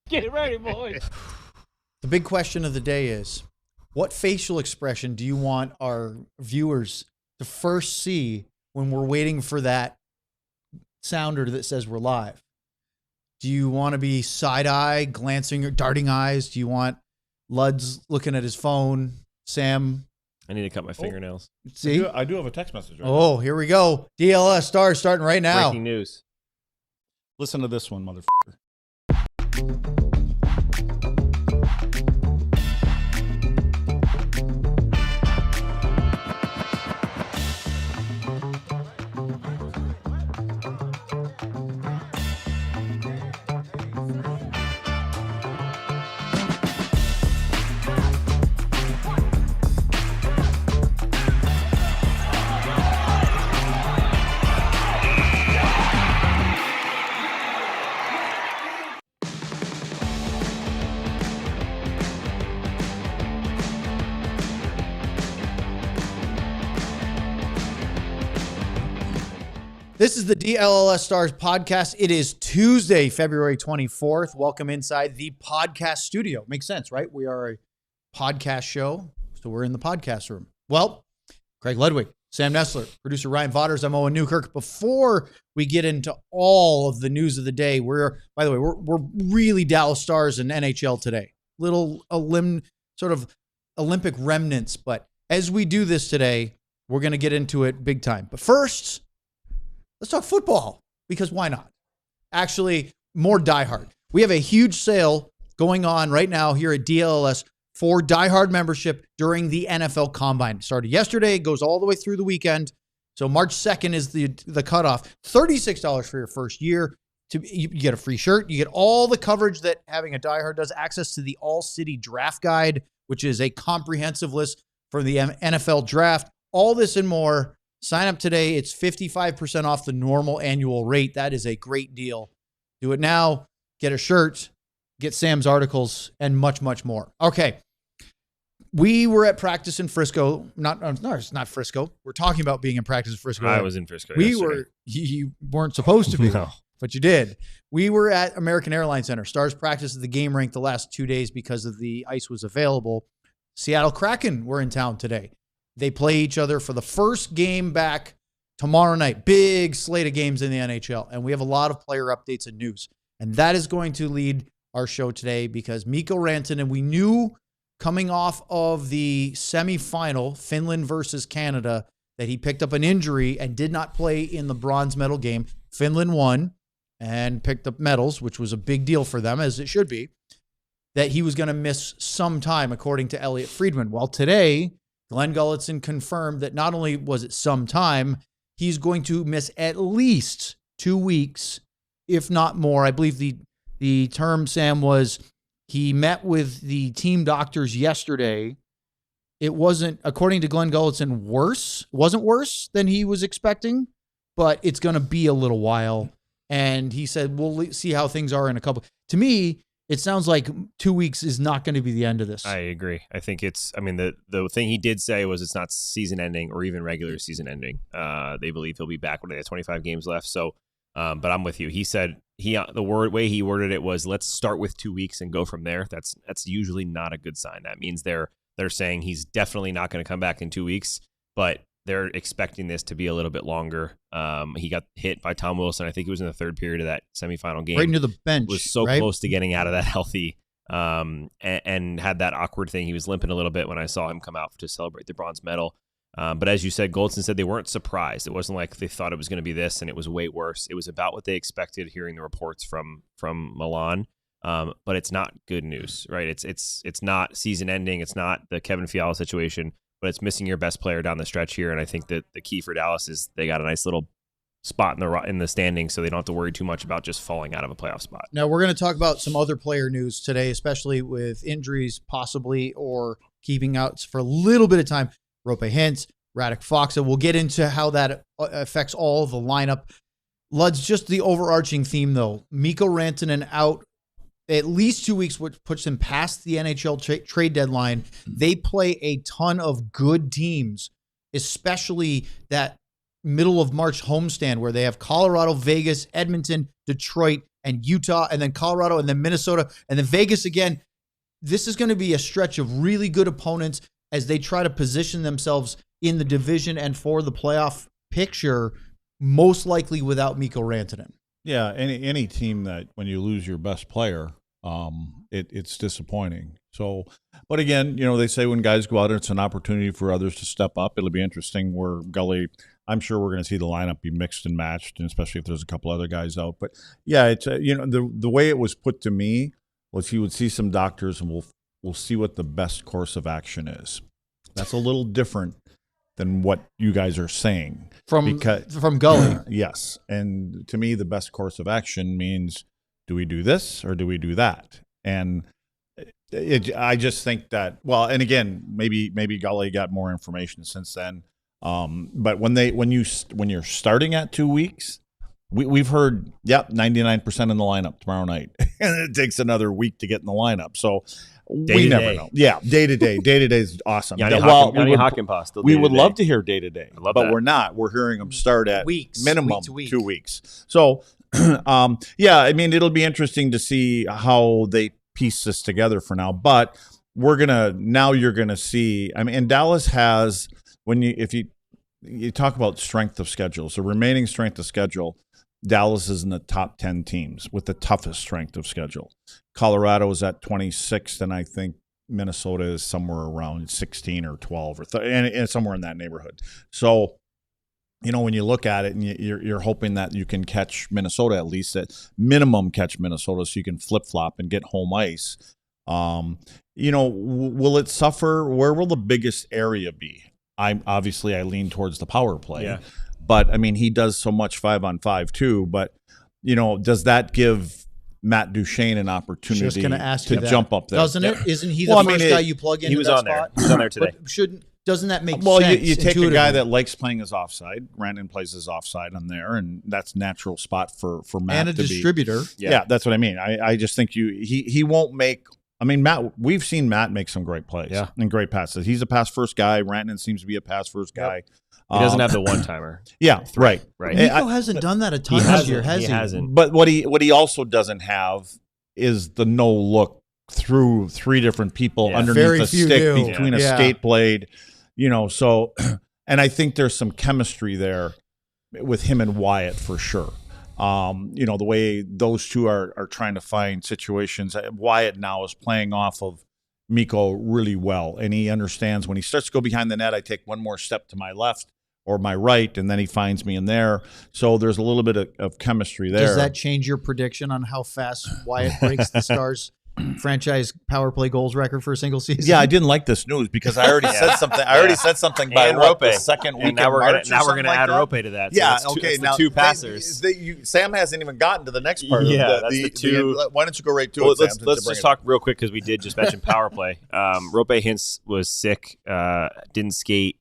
Get ready, boys. The big question of the day is, what facial expression do you want our viewers to first see when we're waiting for that sounder that says we're live? Do you want to be side-eye, glancing or darting eyes? Do you want Luds looking at his phone? Sam? I need to cut my fingernails. See? I do have a text message right now. Here we go. DLS stars starting right now. Breaking news. Listen to this one, motherfucker. This is the DLLS Stars podcast. It is Tuesday, February 24th. Welcome inside the podcast studio. Makes sense, right? We are a podcast show, so we're in the podcast room. Well, Craig Ludwig, Sam Nessler, producer Ryan Vodders, I'm Owen Newkirk. Before we get into all of the news of the day, we're really Dallas Stars and NHL today. Little sort of Olympic remnants, but as we do this today, we're going to get into it big time. But first, let's talk football, because why not? Actually, more diehard. We have a huge sale going on right now here at DLS for diehard membership during the NFL Combine. It started yesterday, goes all the way through the weekend. So March 2nd is the cutoff. $36 for your first year. You get a free shirt. You get all the coverage that having a diehard does. Access to the All-City Draft Guide, which is a comprehensive list for the NFL Draft. All this and more. Sign up today. It's 55% off the normal annual rate. That is a great deal. Do it now. Get a shirt, get Sam's articles, and much, much more. Okay. We were at practice in Frisco. No, it's not Frisco. We're talking about being in practice in Frisco. I was in Frisco yesterday. You weren't supposed to be, No. But you did. We were at American Airlines Center. Stars practiced at the game rink the last 2 days because of the ice was available. Seattle Kraken were in town today. They play each other for the first game back tomorrow night. Big slate of games in the NHL. And we have a lot of player updates and news. And that is going to lead our show today because Mikko Rantanen, we knew coming off of the semifinal, Finland versus Canada, that he picked up an injury and did not play in the bronze medal game. Finland won and picked up medals, which was a big deal for them, as it should be, that he was going to miss some time, according to Elliot Friedman. Well, today, Glenn Gulutzan confirmed that not only was it some time, he's going to miss at least 2 weeks, if not more. I believe the term, Sam, was he met with the team doctors yesterday. It wasn't, according to Glenn Gulutzan, worse. It wasn't worse than he was expecting, but it's going to be a little while. And he said, we'll see how things are in a couple. To me, it sounds like 2 weeks is not going to be the end of this. I agree. I think the thing he did say was it's not season ending or even regular season ending. They believe he'll be back when they have 25 games left. So, but I'm with you. He said way he worded it was, let's start with 2 weeks and go from there. That's usually not a good sign. That means they're saying he's definitely not going to come back in 2 weeks, but they're expecting this to be a little bit longer. He got hit by Tom Wilson. I think it was in the third period of that semifinal game. Right into the bench. Was so right? close to getting out of that healthy, and had that awkward thing. He was limping a little bit when I saw him come out to celebrate the bronze medal. But as you said, Gulutzan said they weren't surprised. It wasn't like they thought it was going to be this, and it was way worse. It was about what they expected, hearing the reports from Milan. But it's not good news, right? It's not season ending. It's not the Kevin Fiala situation, but it's missing your best player down the stretch here. And I think that the key for Dallas is they got a nice little spot in the standings, so they don't have to worry too much about just falling out of a playoff spot. Now, we're going to talk about some other player news today, especially with injuries possibly or keeping out for a little bit of time. Roope Hintz, Radek Faksa. We'll get into how that affects all the lineup. Lud's just the overarching theme, though. Mikko Rantanen out at least 2 weeks, which puts them past the NHL trade deadline. They play a ton of good teams, especially that middle of March homestand where they have Colorado, Vegas, Edmonton, Detroit, and Utah, and then Colorado, and then Minnesota, and then Vegas again. This is going to be a stretch of really good opponents as they try to position themselves in the division and for the playoff picture, most likely without Mikko Rantanen. Yeah, any team that when you lose your best player, it's disappointing. So, but again, they say when guys go out, it's an opportunity for others to step up. It'll be interesting where Gully, I'm sure we're going to see the lineup be mixed and matched, and especially if there's a couple other guys out. But yeah, it's the way it was put to me was he would see some doctors and we'll see what the best course of action is. That's a little different than what you guys are saying from Gully. Yes, and to me, the best course of action means, do we do this or do we do that? And I just think that, well, and again, maybe Gully got more information since then. But when you're starting at 2 weeks, we've heard 99% in the lineup tomorrow night, and it takes another week to get in the lineup. So we never know. Yeah, day to day is awesome. We would love to hear day to day, but that. we're not. We're hearing them start at minimum week. 2 weeks. So yeah, I mean, it'll be interesting to see how they piece this together for now. But you're gonna see. I mean, and Dallas has if you talk about strength of schedule, so remaining strength of schedule, Dallas is in the top 10 teams with the toughest strength of schedule. Colorado is at 26th, and I think Minnesota is somewhere around 16 or 12 and somewhere in that neighborhood. So, when you look at it and you're hoping that you can catch Minnesota, at least at minimum catch Minnesota, so you can flip-flop and get home ice. Will it suffer? Where will the biggest area be? I lean towards the power play. Yeah. But, I mean, he does so much 5-on-5 too. But, does that give Matt Duchene an opportunity to jump up there? Doesn't it? Isn't he the first guy you plug into that spot? He was on there today. Doesn't that make sense? Well, you take a guy that likes playing his offside. Rantanen plays his offside on there, and that's a natural spot for Matt and a distributor. Yeah, that's what I mean. I just think he won't make – I mean, Matt, we've seen Matt make some great plays and great passes. He's a pass-first guy. Rantanen seems to be a pass-first guy. He doesn't have the one-timer. Yeah, right. Mikko hasn't done that a ton this year, has he? He hasn't. But what he also doesn't have is the no-look through three different people underneath the stick between a skate blade. So, and I think there's some chemistry there with him and Wyatt for sure. The way those two are trying to find situations. Wyatt now is playing off of Mikko really well, and he understands when he starts to go behind the net, I take one more step to my left or my right, and then he finds me in there. So there's a little bit of chemistry there. Does that change your prediction on how fast Wyatt breaks the Stars' franchise power play goals record for a single season? Yeah, I didn't like this news because I already said something. I already said something by Roope. The second week. Now we're going to add that. Roope to that. So now two passers. Sam hasn't even gotten to the next part. Yeah, that's the two. Why don't you go right to it, Sam? Let's just talk real quick because we did just mention power play. Roope Hintz was sick, didn't skate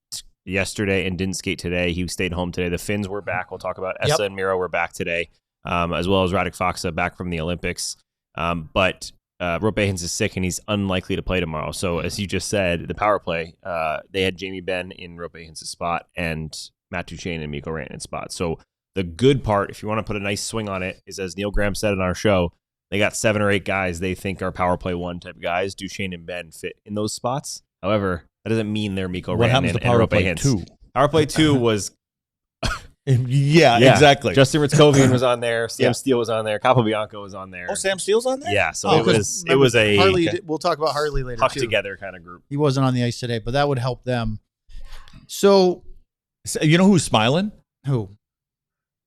yesterday and didn't skate today. He stayed home today. The Finns were back. We'll talk about Esa and Miro were back today, as well as Radek Faksa back from the Olympics. But Roope Hintz is sick and he's unlikely to play tomorrow. So as you just said, the power play, they had Jamie Benn in Roope Hintz's spot and Matt Duchene and Mikko Rantanen's spot. So the good part, if you want to put a nice swing on it, is as Neil Graham said in our show, they got 7 or 8 guys they think are power play 1 type guys. Duchene and Benn fit in those spots. However, that doesn't mean they're Mikko Rantanen and Roope Hintz. 2? Power play 2 was exactly. Justin Ritzkovian was on there. Sam Steele was on there. Capobianco was on there. Oh, Sam Steele's on there? Yeah, so it was a Harley. We'll talk about Harley later. Tucked together kind of group. He wasn't on the ice today, but that would help them. So, you know who's smiling? Who?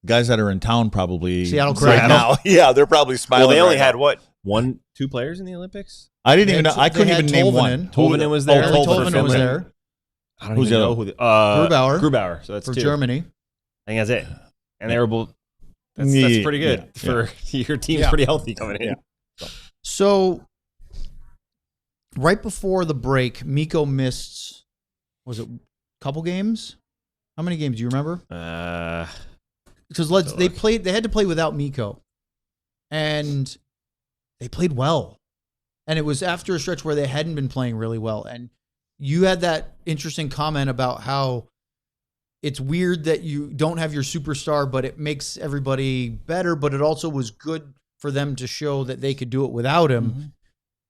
Guys that are in town probably Seattle Kraken. right now. Yeah, they're probably smiling. Well, they only had now. 2 players in the Olympics? I didn't even know. I couldn't even name one. Tolvanen was there. Tolvanen was there. I don't even know who. Grubauer. So that's for 2. Germany. I think that's it. And they were both. That's pretty good for your team's pretty healthy coming in. Yeah. So, right before the break, Mikko missed. Was it a couple games? How many games do you remember? Because they had to play without Mikko, and they played well. And it was after a stretch where they hadn't been playing really well. And you had that interesting comment about how it's weird that you don't have your superstar, but it makes everybody better. But it also was good for them to show that they could do it without him.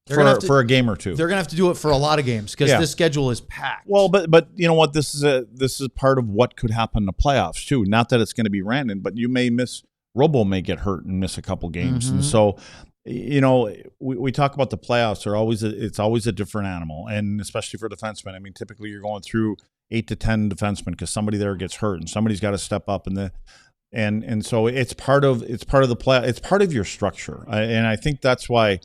For a game or two. They're going to have to do it for a lot of games because this schedule is packed. Well, but you know what? This is part of what could happen in the playoffs too. Not that it's going to be random, but you may miss. Robo may get hurt and miss a couple games, and so we talk about the playoffs. It's always a different animal, and especially for defensemen. I mean, typically you're going through 8 to 10 defensemen because somebody there gets hurt and somebody's got to step up, and so it's part of the play. It's part of your structure, and I think that's why.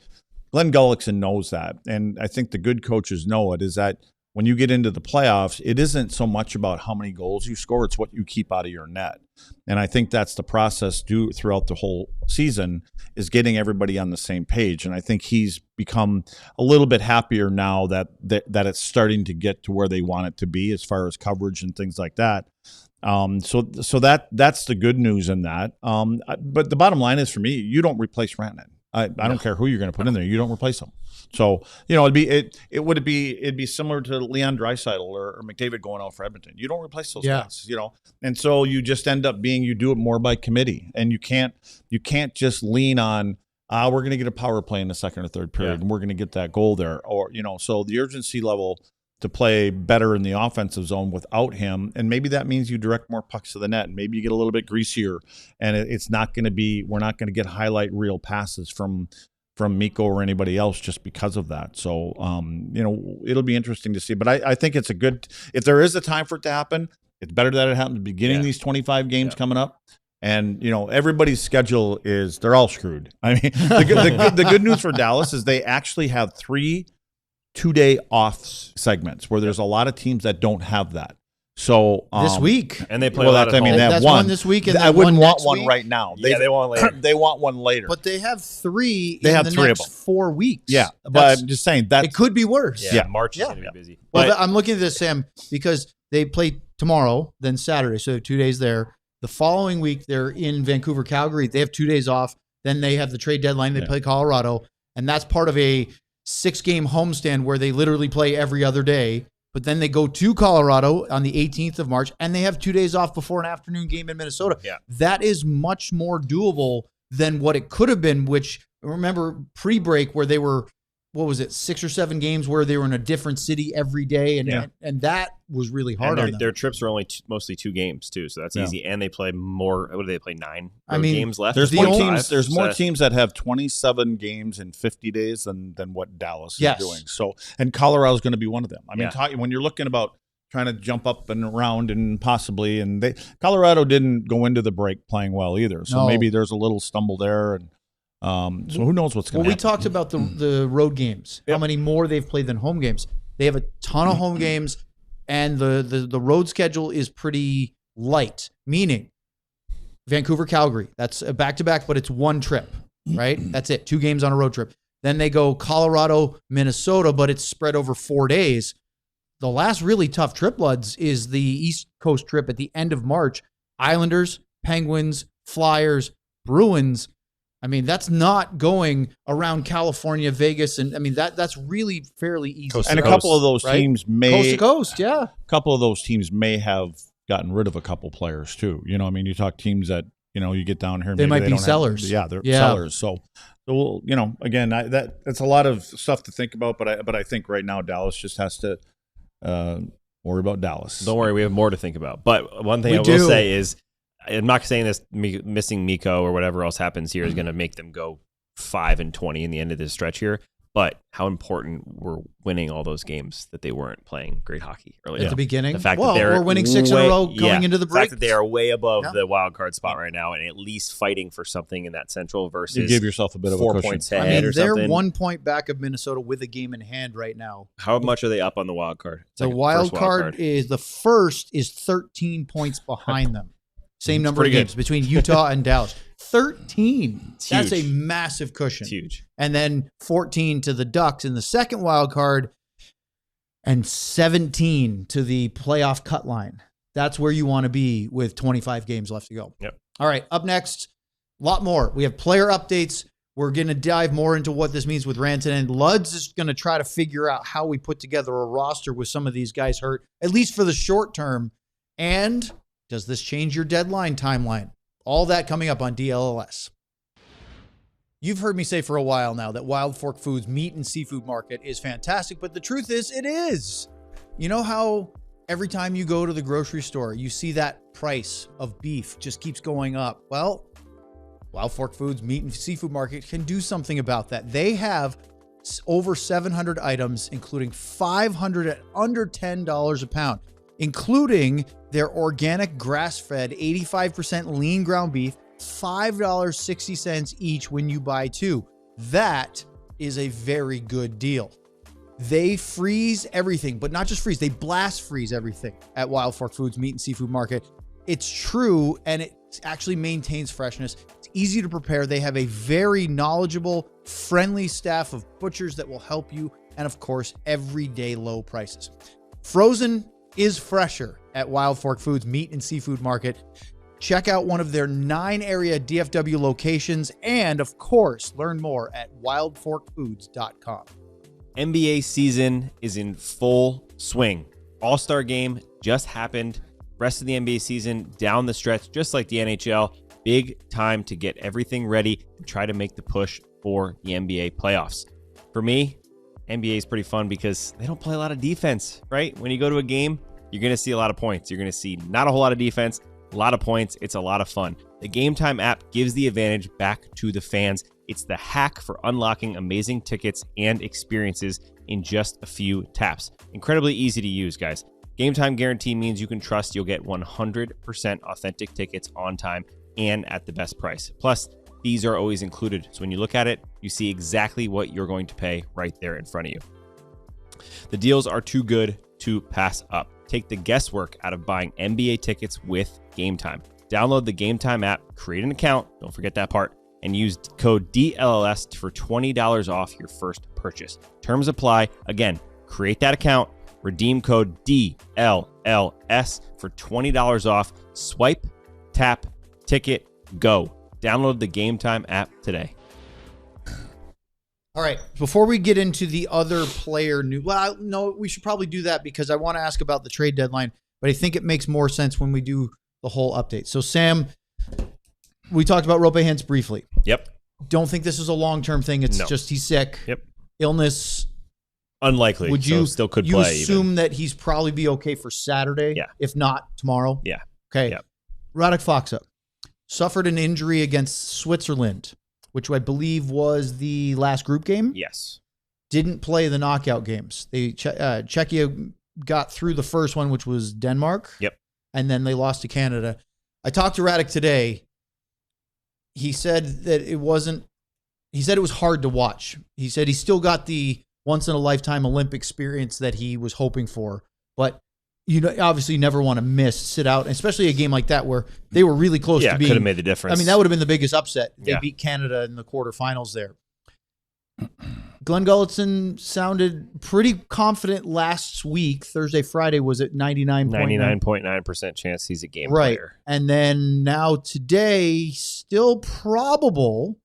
Glenn Gullickson knows that, and I think the good coaches know it, is that when you get into the playoffs, it isn't so much about how many goals you score, it's what you keep out of your net. And I think that's the process throughout the whole season, is getting everybody on the same page. And I think he's become a little bit happier now that it's starting to get to where they want it to be as far as coverage and things like that. So that's the good news in that. But the bottom line is, for me, you don't replace Rantanen. I don't care who you're going to put in there. You don't replace them. So, it'd be similar to Leon Draisaitl or McDavid going out for Edmonton. You don't replace those guys, And so you just end up you do it more by committee, and you can't just lean on we're going to get a power play in the second or third period and we're going to get that goal there, or so the urgency level to play better in the offensive zone without him. And maybe that means you direct more pucks to the net, and maybe you get a little bit greasier, and it's not going to be, we're not going to get highlight reel passes from Mikko or anybody else just because of that. So, it'll be interesting to see, but I think it's if there is a time for it to happen, it's better that it happens at the beginning of these 25 games coming up. And, everybody's schedule they're all screwed. I mean, the good news for Dallas is they actually have 3 2-day off segments where there's a lot of teams that don't have that. So this week, and they play a lot. They have one this week, and I wouldn't want one week. right now. They want later. They want one later. But they have 3. They have the 3 next of them. 4 weeks. Yeah, but I'm just saying that it could be worse. Yeah, March is going to be busy. Well, I'm looking at this, Sam, because they play tomorrow, then Saturday, so they have 2 days there. The following week, they're in Vancouver, Calgary. They have 2 days off. Then they have the trade deadline. They play Colorado, and that's part of a 6-game homestand where they literally play every other day. But then they go to Colorado on the 18th of March, and they have 2 days off before an afternoon game in Minnesota. Yeah. That is much more doable than what it could have been, which, remember, pre-break where they were, 6 or 7 games where they were in a different city every day, and that was really hard on them. Their trips are only mostly 2 games, too, so that's easy. And they play more. What do they play? 9 games left? There's more teams that have 27 games in 50 days than what Dallas is doing. So, and Colorado's going to be one of them. I mean, when you're looking about trying to jump up and around and possibly, and Colorado didn't go into the break playing well either. So maybe there's a little stumble there, and so who knows what's going to happen. We talked about the road games, how many more they've played than home games. They have a ton of home games, and the road schedule is pretty light, meaning Vancouver, Calgary. That's a back-to-back, but it's one trip, right? That's it, 2 games on a road trip. Then they go Colorado, Minnesota, but it's spread over 4 days. The last really tough trip, Luds, is the East Coast trip at the end of March. Islanders, Penguins, Flyers, Bruins. I mean, that's not going around California, Vegas, and I mean that's really fairly easy. And a couple of those teams may coast to coast, a couple of those teams may have gotten rid of a couple players too. You mean, you talk teams that you get down here, they might be sellers. They're sellers. So again, that's a lot of stuff to think about. But I think right now Dallas just has to worry about Dallas. Don't worry, we have more to think about. But one thing I will say is, I'm not saying this missing Mikko or whatever else happens here is going to make them go 5-20 in the end of this stretch here. But how important were winning all those games that they weren't playing great hockey early at the beginning? The fact that they're winning 6 in a row going into the break. The fact that they are way above the wild card spot right now, and at least fighting for something in that Central versus you give yourself a bit of 4 a cushion. points ahead. They're 1 point back of Minnesota with a game in hand right now. How much are they up on the wild card? The wild card is the first is 13 points behind them. Same number of games between Utah and Dallas. 13. That's a massive cushion. It's huge. And then 14 to the Ducks in the second wild card, and 17 to the playoff cut line. That's where you want to be with 25 games left to go. Yep. All right, up next, a lot more. We have player updates. We're going to dive more into what this means with Rantanen. And Luds is going to try to figure out how we put together a roster with some of these guys hurt, at least for the short term. And does this change your deadline timeline? All that coming up on DLLS. You've heard me say for a while now that Wild Fork Foods meat and seafood market is fantastic, but the truth is it is. You know how every time you go to the grocery store, you see that price of beef just keeps going up? Well, Wild Fork Foods meat and seafood market can do something about that. They have over 700 items, including 500 at under $10 a pound, including their organic grass-fed 85% lean ground beef, $5.60 each when you buy 2. That is a very good deal. They freeze everything, but not just freeze, they blast freeze everything at Wild Fork Foods meat and seafood market. It's true, and it actually maintains freshness. It's easy to prepare. They have a very knowledgeable, friendly staff of butchers that will help you, and of course, everyday low prices. Frozen is fresher at Wild Fork Foods meat and seafood market. Check out one of their 9 area DFW locations, and of course, learn more at wildforkfoods.com. NBA season is in full swing. All-Star game just happened. Rest of the NBA season down the stretch, just like the NHL. Big time to get everything ready and try to make the push for the NBA playoffs. For me, NBA is pretty fun because they don't play a lot of defense, right? When you go to a game, you're going to see a lot of points. You're going to see not a whole lot of defense, a lot of points. It's a lot of fun. The Game Time app gives the advantage back to the fans. It's the hack for unlocking amazing tickets and experiences in just a few taps. Incredibly easy to use, guys. Game Time guarantee means you can trust you'll get 100% authentic tickets on time and at the best price. Plus, fees are always included. So when you look at it, you see exactly what you're going to pay right there in front of you. The deals are too good to pass up. Take the guesswork out of buying NBA tickets with Game Time. Download the Game Time app, create an account, don't forget that part, and use code DLLS for $20 off your first purchase. Terms apply. Again, create that account, redeem code DLLS for $20 off. Swipe, tap, ticket, go. Download the Game Time app today. All right, before we get into the other player news, well, no, we should probably do that because I want to ask about the trade deadline, but I think it makes more sense when we do the whole update. So, Sam, we talked about Roope Hintz briefly. Yep. Don't think this is a long-term thing. It's just he's sick. Yep. Illness. Unlikely. Would you still could play? Assume even that he's probably be okay for Saturday? Yeah. If not tomorrow? Yeah. Okay. Yep. Radek Faksa suffered an injury against Switzerland, which I believe was the last group game. Yes. Didn't play the knockout games. Czechia got through the first one, which was Denmark. Yep. And then they lost to Canada. I talked to Radek today. He said that it wasn't. He said it was hard to watch. He said he still got the once-in-a-lifetime Olympic experience that he was hoping for, but obviously you never want to sit out, especially a game like that where they were really close to being. Could have made the difference. I mean, that would have been the biggest upset. They Yeah. beat Canada in the quarterfinals there. Glenn Gulletson sounded pretty confident last week. Thursday, Friday was at 99.9% chance he's a game right. player. And then now today, still probable,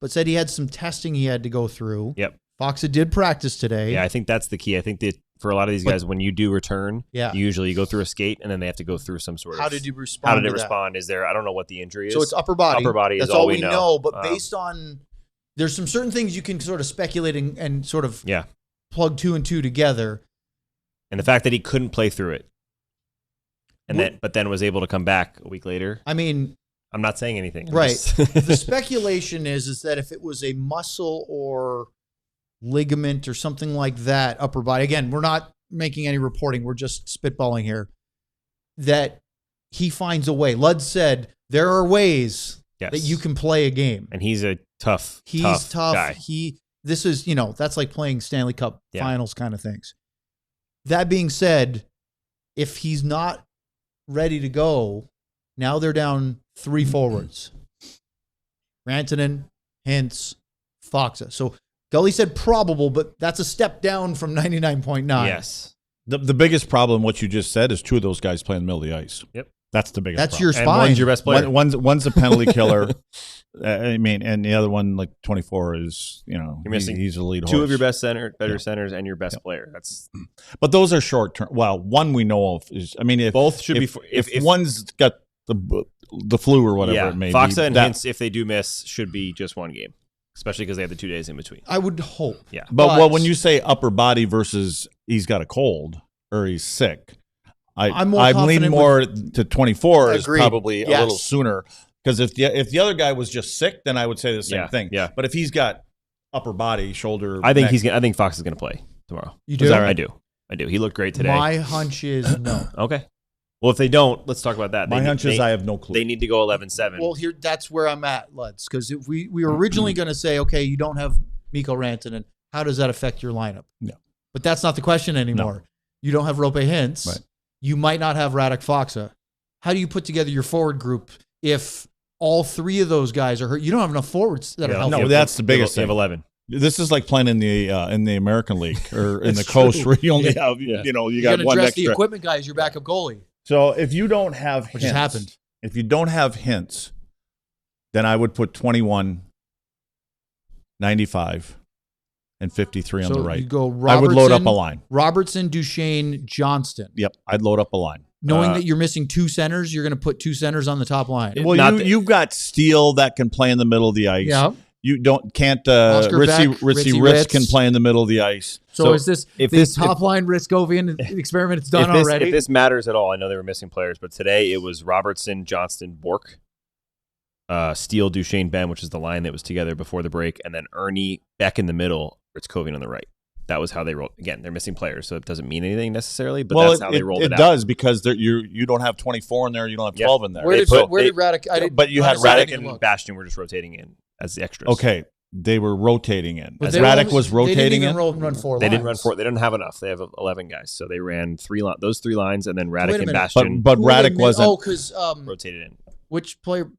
but said he had some testing he had to go through. Yep. Faksa did practice today. Yeah, I think that's the key. I think that for a lot of these guys, when you do return, Yeah. you usually go through a skate and then they have to go through some sort of. How did you respond? How did it to that? respond? Is there? I don't know what the injury is. So it's upper body. Upper body That's is all we we know. But based on, there's some certain things you can sort of speculate and sort of plug 2 and 2 together. And the fact that he couldn't play through it, and but then was able to come back a week later. I mean, I'm not saying anything. Right. The speculation is that if it was a muscle or ligament or something like that, upper body, again, we're not making any reporting. We're just spitballing here, that he finds a way. Lud said there are ways that you can play a game. And he's a tough guy. This is, that's like playing Stanley Cup finals kind of things. That being said, if he's not ready to go, now they're down 3 forwards. Rantanen, Hintz, Faksa. So Gully said probable, but that's a step down from 99.9. Yes. The biggest problem, what you just said, is 2 of those guys play in the middle of the ice. Yep. That's the biggest That's problem. your And spine. one's your best player. One's a penalty killer. I mean, and the other one, like 24, is You're missing he's a lead two horse. of your best centers, and your best player. That's But those are short term. Well, one we know of is. I mean, if both should if, be. If one's got the flu or whatever it may Faksa be, and Hintz, if they do miss, should be just one game, especially because they have the 2 days in between. I would hope. Yeah, But when you say upper body versus he's got a cold or he's sick, I'm leaning more to 24 is Agreed. probably a Yes. little sooner. Because if the other guy was just sick, then I would say the same thing. Yeah. But if he's got upper body, shoulder, I think neck, I think Fox is going to play tomorrow. You do? Is that right? I do. He looked great today. My hunch is no. Okay. Well, if they don't, let's talk about that. my hunch is I have no clue. They need to go 11-7. Well, that's where I'm at, Lutz, because if we were originally going to say, okay, you don't have Mikko Rantanen, how does that affect your lineup? Yeah. But that's not the question anymore. No. You don't have Roope Hintz. Right. You might not have Radek Faksa. How do you put together your forward group if all three of those guys are hurt? You don't have enough forwards that are healthy. No, that's the biggest They have thing. 11. This is like playing in the American League or in the coast where you only have you You're got going to one dress extra. the equipment guy as your backup goalie, So if you don't have which has Hintz, happened. if you don't have Hintz, then I would put 21, 95, and 53 on So the right. you go I would load up Robertson, a line. Robertson, Duchesne, Johnston. Yep, I'd load up a line. Knowing that you're missing two centers, you're going to put two centers on the top line. Well, you've got Steele that can play in the middle of the ice. Yeah. You can't Oscar Ritzy Beck, Ritzy Ritz Ritz. can play in the middle of the ice. So is this if the this- top line Riskovian experiment is done already? If this matters at all, I know they were missing players, but today it was Robertson, Johnston, Bork, Steele, Duchesne, Ben, which is the line that was together before the break, and then Ernie, Beck in the middle, Ritzkovian on the right. That was how they rolled. Again, they're missing players, so it doesn't mean anything necessarily, but that's how they rolled it out. It does because you don't have 24 in there, you don't have 12 in there. Where did Radek? But you had Radek Radek and Bastion were just rotating in as the extras. Okay, they were rotating in. But As they Radek were- was rotating they in. didn't even run four They lines. didn't run four. They didn't have enough. They have 11 guys, so they ran those three lines, and then Wait a Radek and minute. Bastion But Radek wasn't. Oh, because rotated in. which player?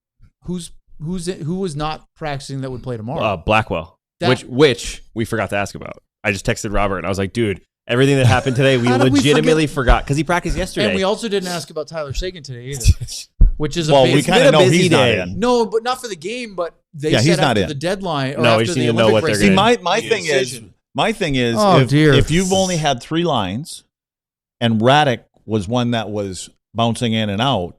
Who was not practicing that would play tomorrow? Blackwell, That- which we forgot to ask about. I just texted Robert and I was like, dude, everything that happened today, we How did we legitimately forgot because he practiced yesterday. and we also didn't ask about Tyler Seguin today either, which is Well, a we big, kind of know busy he's not day. in. no, but not for the game. But they Yeah, said he's not after in. the deadline. Or No, after we just the need to know Olympic what they're break. See, gonna- my Decision. thing is, Oh, dear. if you've only had 3 lines, and Radek was one that was bouncing in and out,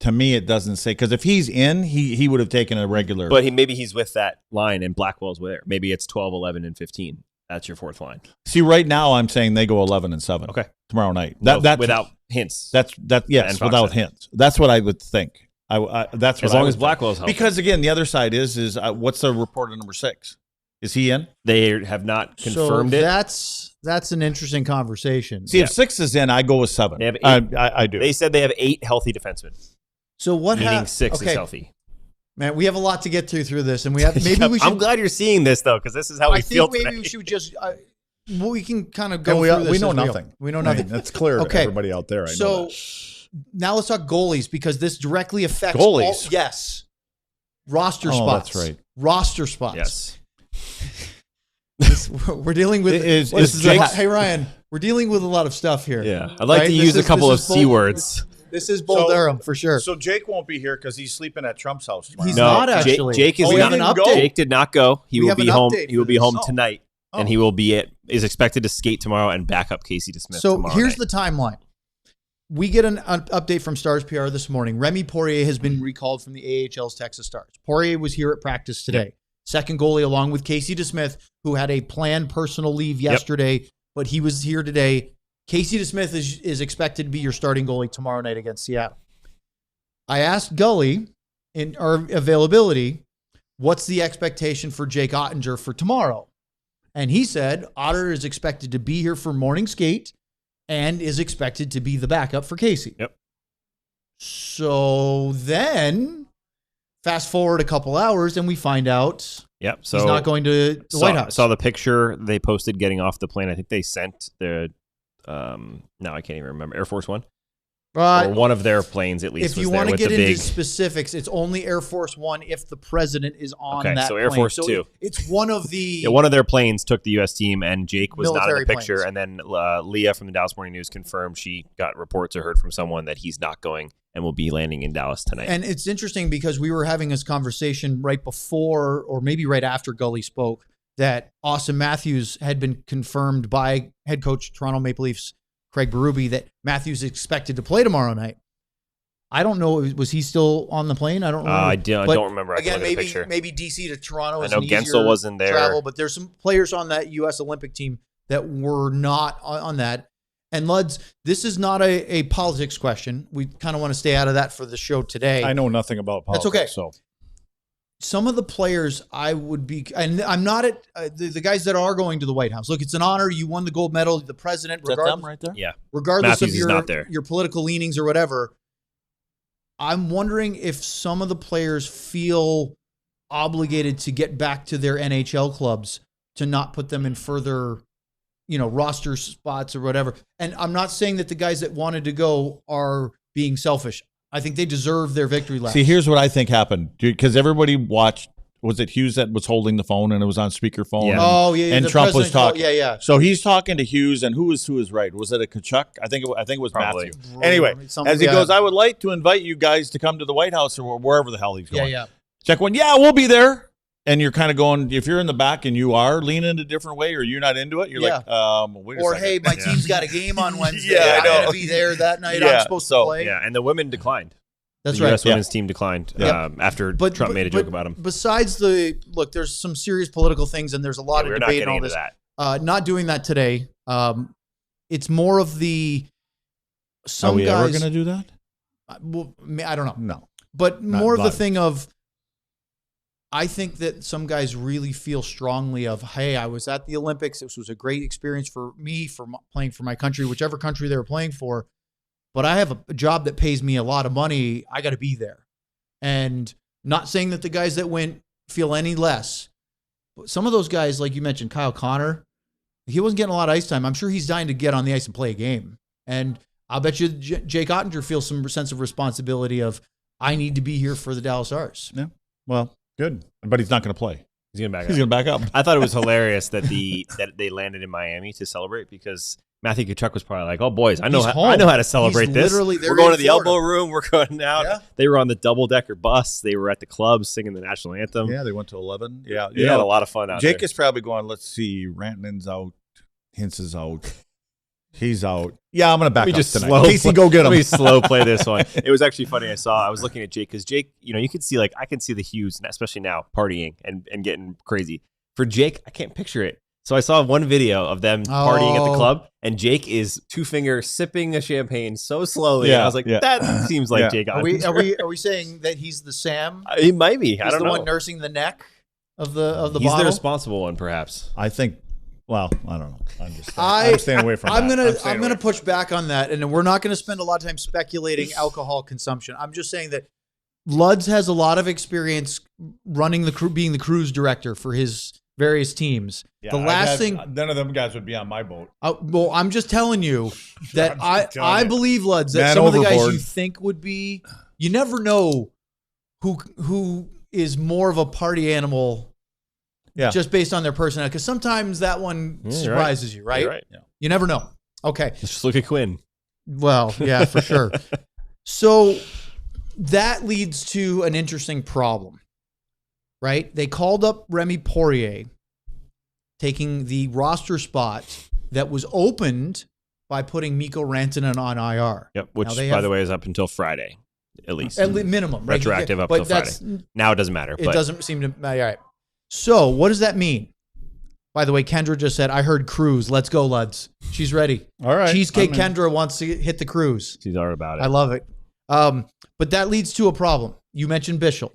to me it doesn't say because if he's in, he would have taken a regular. But maybe he's with that line and Blackwell's there. Maybe it's 12, 11, and 15. That's your fourth line. See, right now I'm saying they go 11-7. Okay. Tomorrow night. That's without hints. Yes, and without Faksa. hints. That's what I would think. That's what As I long would as think. Blackwell's healthy. Because again, the other side is what's the report of number 6? Is he in? They have not confirmed so it. That's an interesting conversation. See, if 6 is in, I go with 7. They have 8. I do. They said they have 8 healthy defensemen, So what meaning happened? 6 is healthy. Man, we have a lot to get through this, and we have maybe we should. I'm glad you're seeing this though, because this is how we I feel think maybe today. we should just. We can kind of go And through this. we know as go. nothing. We know I nothing. mean, that's clear Okay. to everybody out there. I know So that. now let's talk goalies because this directly affects Goalies? yes, roster Oh, spots. that's right. Roster spots. Yes. We're dealing with. Is this is Jake's- hey Ryan, we're dealing with a lot of stuff here. Yeah. I'd like Right? to This use a is- couple of this is C bold- words. This is Bull So- Durham for sure. So Jake won't be here because he's sleeping at Trump's house tomorrow. He's No, not actually. Jake is we not. have an even go. update. Jake did not go. He We will have be an home. update He will for be this. home Oh. tonight, and he will be is expected to skate tomorrow and back up Casey DeSmith. So tomorrow here's night. the timeline. We get an update from Stars PR this morning. Remy Poirier has been recalled from the AHL's Texas Stars. Poirier was here at practice today. Second goalie along with Casey DeSmith, who had a planned personal leave yesterday, but he was here today. Casey DeSmith is expected to be your starting goalie tomorrow night against Seattle. I asked Gully in our availability, what's the expectation for Jake Oettinger for tomorrow? And he said Otter is expected to be here for morning skate and is expected to be the backup for Casey. Yep. So then fast forward a couple hours and we find out Yep. So he's not going to the White House. Saw the picture they posted getting off the plane. I think they sent the no, I can't even remember. Air Force One. Or one of their planes, at least. If you want to get into specifics, it's only Air Force One if the president is on Okay, that so Air plane. Force Two. It's one of the one of their planes took the U.S. team, and Jake was not in Military the picture. planes. And then Leah from the Dallas Morning News confirmed she got reports or heard from someone that he's not going, and will be landing in Dallas tonight. And it's interesting because we were having this conversation right before, or maybe right after Gully spoke, that Austin Matthews had been confirmed by head coach Toronto Maple Leafs Craig Berube that Matthews is expected to play tomorrow night. I don't know. Was he still on the plane? I don't remember. I don't remember. Again, maybe DC to Toronto is I know Gensel wasn't there. Travel, but there's some players on that U.S. Olympic team that were not on that. And Luds, this is not a politics question. We kind of want to stay out of that for the show today. I know nothing about politics. That's okay. So some of the players I would be, and I'm not at the guys that are going to the White House. Look, it's an honor. You won the gold medal. The president, regardless, right there? Yeah. Regardless Matthews of your political leanings or whatever, I'm wondering if some of the players feel obligated to get back to their NHL clubs to not put them in further, roster spots or whatever. And I'm not saying that the guys that wanted to go are being selfish. I think they deserve their victory laps. See, here's what I think happened, because everybody watched. Was it Hughes that was holding the phone and it was on speakerphone? Yeah. And Trump was talking. Yeah. So he's talking to Hughes, and who was right? Was it a Kachuk? I think it was Probably. Matthew. Anyway, as he goes, I would like to invite you guys to come to the White House or wherever the hell he's going. Yeah. Check one. Yeah, we'll be there. And you're kind of going, if you're in the back and you are leaning a different way or you're not into it, you're like, wait a second. Hey, my team's got a game on Wednesday. I know. I'm going to be there that night. I'm supposed to play. Yeah, and the women declined. That's the right. U.S. women's team declined after Trump made a joke about them. Besides there's some serious political things, and there's a lot of debate and all this. Not doing that today. It's more of the some Are we guys. ever going to do that? Well, I don't know. No. But more of the thing of, I think that some guys really feel strongly of, hey, I was at the Olympics. This was a great experience for me, for playing for my country, whichever country they were playing for. But I have a job that pays me a lot of money. I got to be there. And not saying that the guys that went feel any less. But some of those guys, like you mentioned, Kyle Connor, he wasn't getting a lot of ice time. I'm sure he's dying to get on the ice and play a game. And I'll bet you Jake Oettinger feels some sense of responsibility of, I need to be here for the Dallas Stars. Yeah. Well, good. But he's not going to play. He's going to back up. I thought it was hilarious that they landed in Miami to celebrate, because Matthew Tkachuk was probably like, "Oh boys, I know how to celebrate this. We're going to the elbow room. We're going out." Yeah. They were on the double-decker bus. They were at the club singing the national anthem. Yeah, they went to 11. Yeah, they had a lot of fun out there. Jake is probably going, let's see, Rantanen's out, Hintz is out. He's out. Yeah, I'm going to back up tonight. Casey, go get him. Let me slow play this one. It was actually funny. I was looking at Jake, because Jake, you could see, I can see the Hughes, especially now, partying and getting crazy. For Jake, I can't picture it. So I saw one video of them partying at the club, and Jake is two-finger sipping a champagne so slowly. And I was like, that seems like Jake. Are we saying that he's the Sam? He might be. I don't know. He's the one nursing the neck of the bottle? He's the responsible one, perhaps. I think. Well, I don't know. I'm staying away from that. I'm gonna push back on that, and we're not going to spend a lot of time speculating alcohol consumption. I'm just saying that Luds has a lot of experience running being the cruise director for his various teams. Yeah, the last thing, none of them guys would be on my boat. Well, I'm just telling you that I believe, Luds, that some of the guys you think would be, you never know who is more of a party animal. Yeah. Just based on their personality, because sometimes that one surprises you, right? You're right. Yeah. You never know. Okay. Let's just look at Quinn. Well, yeah, for sure. So that leads to an interesting problem, right? They called up Remy Poirier, taking the roster spot that was opened by putting Mikko Rantanen on IR. Yep, which, by the way, is up until Friday, at least. At minimum. Retroactive up until Friday. Now it doesn't matter. It doesn't seem to matter. All right. So what does that mean? By the way, Kendra just said, I heard cruise. Let's go, Luds. She's ready. All right. Cheesecake Kendra wants to hit the cruise. She's all about it. I love it. But that leads to a problem. You mentioned Bichsel.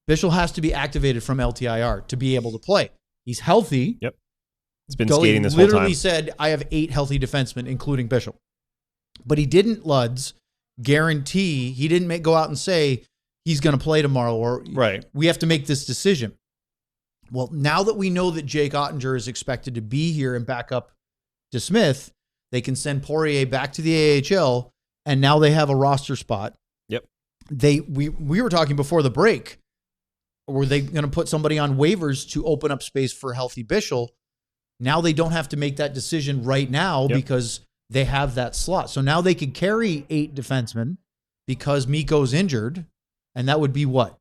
Bichsel has to be activated from LTIR to be able to play. He's healthy. Yep. He's been skating this whole time. Literally said, I have 8 healthy defensemen, including Bichsel. But he didn't, Luds, guarantee. He didn't go out and say, he's going to play tomorrow, or we have to make this decision. Well, now that we know that Jake Oettinger is expected to be here and back up to Smith, they can send Poirier back to the AHL, and now they have a roster spot. Yep. We were talking before the break. Were they going to put somebody on waivers to open up space for healthy Bichsel? Now they don't have to make that decision right now because they have that slot. So now they could carry 8 defensemen because Mikko's injured, and that would be what?